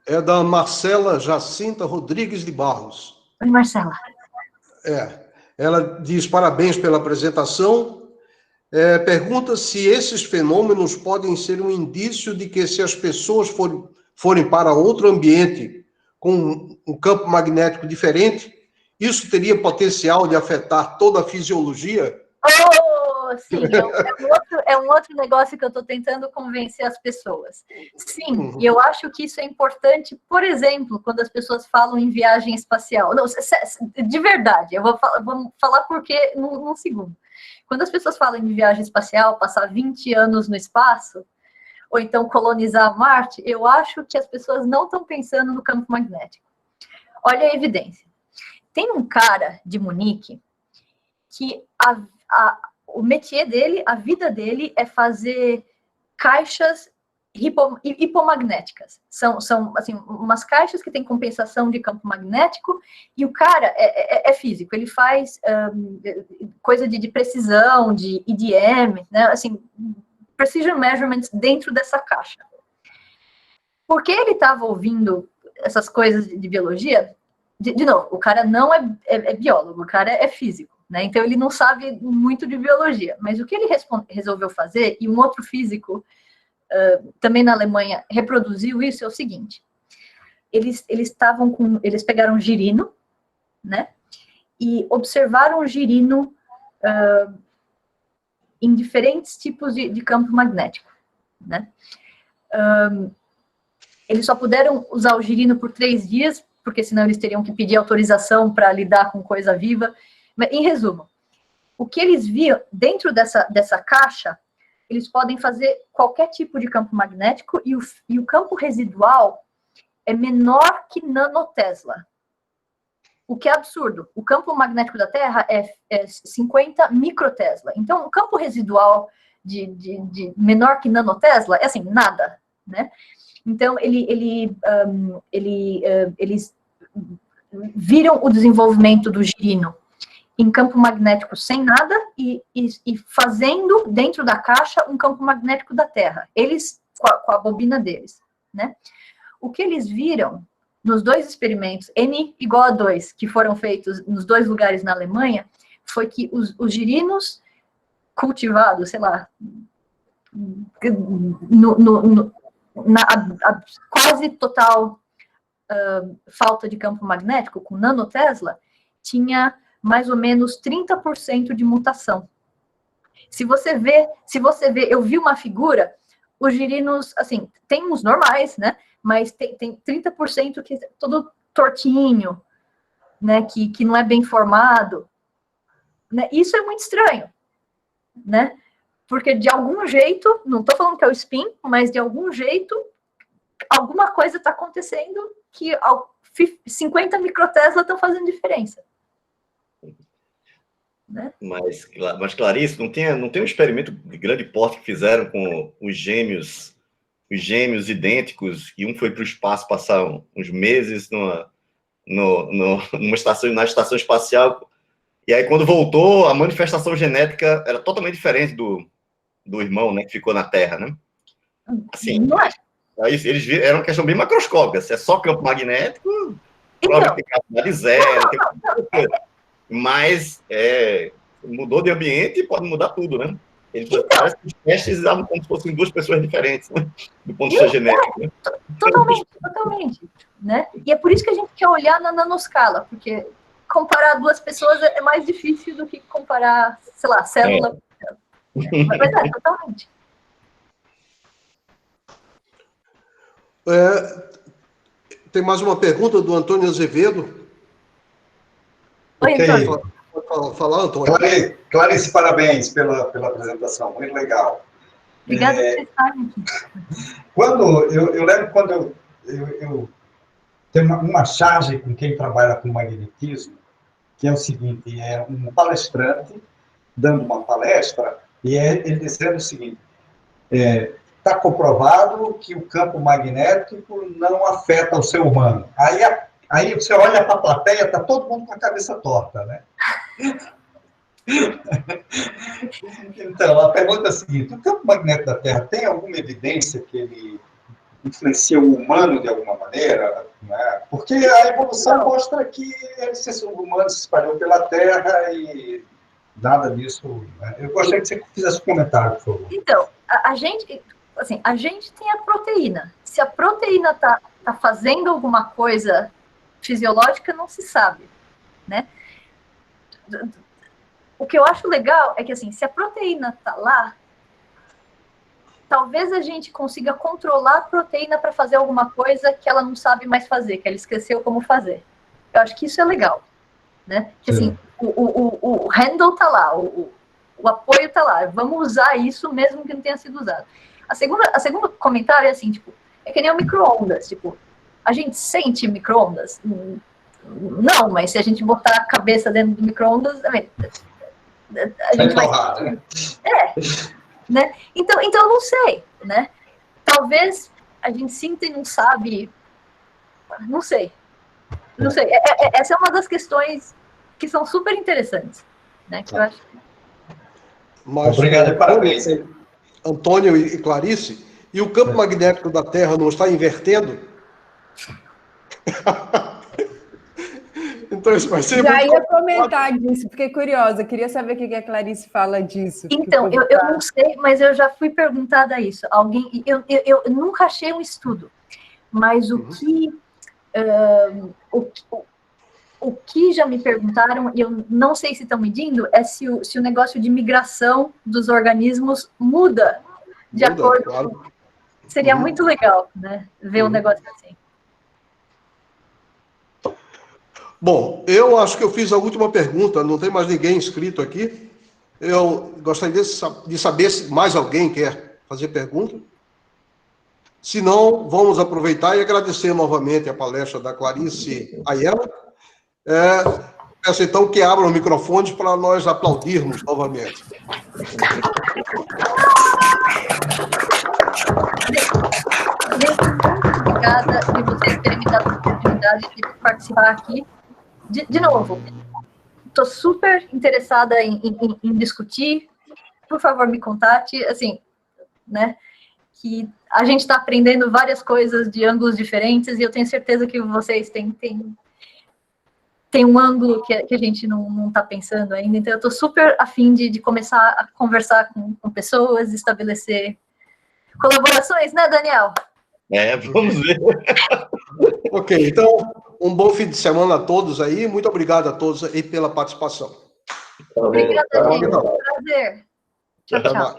É da Marcela Jacinta Rodrigues de Barros.
Oi, Marcela.
Ela diz parabéns pela apresentação. Pergunta se esses fenômenos podem ser um indício de que, se as pessoas forem para outro ambiente com um campo magnético diferente, isso teria potencial de afetar toda a fisiologia?
Oh, sim, é um outro negócio que eu estou tentando convencer as pessoas. Sim, e eu acho que isso é importante, por exemplo, quando as pessoas falam em viagem espacial. Não, de verdade, eu vou falar porque num segundo. Quando as pessoas falam em viagem espacial, passar 20 anos no espaço, ou então colonizar Marte, eu acho que as pessoas não estão pensando no campo magnético. Olha a evidência. Tem um cara de Munique que o métier dele, a vida dele é fazer caixas hipomagnéticas. São assim, umas caixas que têm compensação de campo magnético, e o cara é físico, ele faz coisa de precisão, de EDM, né, assim, precision measurements dentro dessa caixa. Porque ele estava ouvindo essas coisas de biologia, de novo, o cara não é biólogo, o cara é físico, né? Então ele não sabe muito de biologia, mas o que ele resolveu fazer, e um outro físico também na Alemanha reproduziu isso, é o seguinte: eles pegaram girino, né? E observaram o girino em diferentes tipos de campo magnético, né? Eles só puderam usar o girino por 3 dias, porque senão eles teriam que pedir autorização para lidar com coisa viva. Mas, em resumo, o que eles viam dentro dessa caixa, eles podem fazer qualquer tipo de campo magnético, e o campo residual é menor que nanotesla. O que é absurdo. O campo magnético da Terra é 50 microtesla. Então, o campo residual de menor que nanotesla é assim, nada, né? Então, eles viram o desenvolvimento do girino em campo magnético sem nada e fazendo dentro da caixa um campo magnético da Terra. Eles, com a bobina deles, né? O que eles viram nos 2 experimentos, N igual a 2, que foram feitos nos 2 lugares na Alemanha, foi que os girinos cultivados, sei lá, na quase total falta de campo magnético, com nanotesla, tinha mais ou menos 30% de mutação. Se você vê, eu vi uma figura, os girinos, assim, tem uns normais, né? Mas tem 30% que é todo tortinho, né? Que não é bem formado, né? Isso é muito estranho, né? Porque de algum jeito, não estou falando que é o spin, mas de algum jeito, alguma coisa está acontecendo que 50 microtesla estão fazendo diferença. né?
Mas Clarice, não tem um experimento de grande porte que fizeram com os gêmeos idênticos, e um foi para o espaço passar uns meses na estação espacial, e aí quando voltou, a manifestação genética era totalmente diferente do irmão, né, que ficou na Terra, né? Assim,
Não é?
aí eles viram, era uma questão bem macroscópica, se é só campo magnético,
Então,
prova que tem capacidade zero, mas mudou de ambiente e pode mudar tudo, né? Parece que os testes davam como se fossem duas pessoas diferentes, né? Do ponto de vista genético. Né?
totalmente, né? E é por isso que a gente quer olhar na nanoscala, porque comparar duas pessoas é mais difícil do que comparar, sei lá, célula. Mas totalmente.
Tem mais uma pergunta do Antônio Azevedo.
Oi, Antônio.
Pode falar, Antônio.
Clarice, parabéns pela apresentação, muito legal.
Obrigada por estarem aqui.
Eu lembro quando eu tenho uma charge com quem trabalha com magnetismo, que é o seguinte, é um palestrante dando uma palestra, e ele dizendo o seguinte, está comprovado que o campo magnético não afeta o ser humano. Aí você olha para a plateia, está todo mundo com a cabeça torta, né? Então, a pergunta é a seguinte, o campo magnético da Terra tem alguma evidência que ele influencia o humano de alguma maneira? Né? Porque a evolução mostra que o humano se espalhou pela Terra e nada disso... Né? Eu gostaria que você fizesse um comentário, por favor.
Então, a gente tem a proteína. Se a proteína tá fazendo alguma coisa fisiológica, não se sabe, né? O que eu acho legal é que, assim, se a proteína tá lá, talvez a gente consiga controlar a proteína para fazer alguma coisa que ela não sabe mais fazer, que ela esqueceu como fazer. Eu acho que isso é legal, né? Que, assim, o handle tá lá, o apoio tá lá. Vamos usar isso mesmo que não tenha sido usado. A segunda comentário é assim, tipo, é que nem o micro-ondas, tipo, a gente sente micro-ondas? Não, mas se a gente botar a cabeça dentro do micro-ondas, a gente vai... né? Então eu não sei, né? Talvez a gente sinta e não sabe, não sei. Essa é uma das questões que são super interessantes, né? Que eu acho.
Mas,
obrigado e parabéns.
Antônio e Clarice, e o campo magnético da Terra não está invertendo? Então, isso vai ser
Já
muito
ia comentar disso, fiquei curiosa, queria saber o que a Clarice fala disso.
Então, eu não sei, mas eu já fui perguntada isso. Eu nunca achei um estudo, mas o que já me perguntaram, e eu não sei se estão medindo, é se o negócio de migração dos organismos muda de acordo com... Seria muito legal, né? Ver um negócio assim.
Bom, eu acho que eu fiz a última pergunta, não tem mais ninguém inscrito aqui. Eu gostaria de saber se mais alguém quer fazer pergunta. Se não, vamos aproveitar e agradecer novamente a palestra da Clarice Ayala. Peço então que abram os microfones para nós aplaudirmos novamente.
Muito obrigada por vocês terem me dado a oportunidade de participar aqui. De novo, estou super interessada em discutir. Por favor, me contate. Assim, né? Que a gente está aprendendo várias coisas de ângulos diferentes e eu tenho certeza que vocês têm um ângulo que a gente não está pensando ainda. Então, eu estou super afim de começar a conversar com pessoas, estabelecer colaborações, né, Daniel?
Vamos ver.
Ok, então, um bom fim de semana a todos aí. Muito obrigado a todos aí pela participação.
Obrigada, gente. Prazer. Tchau, tchau.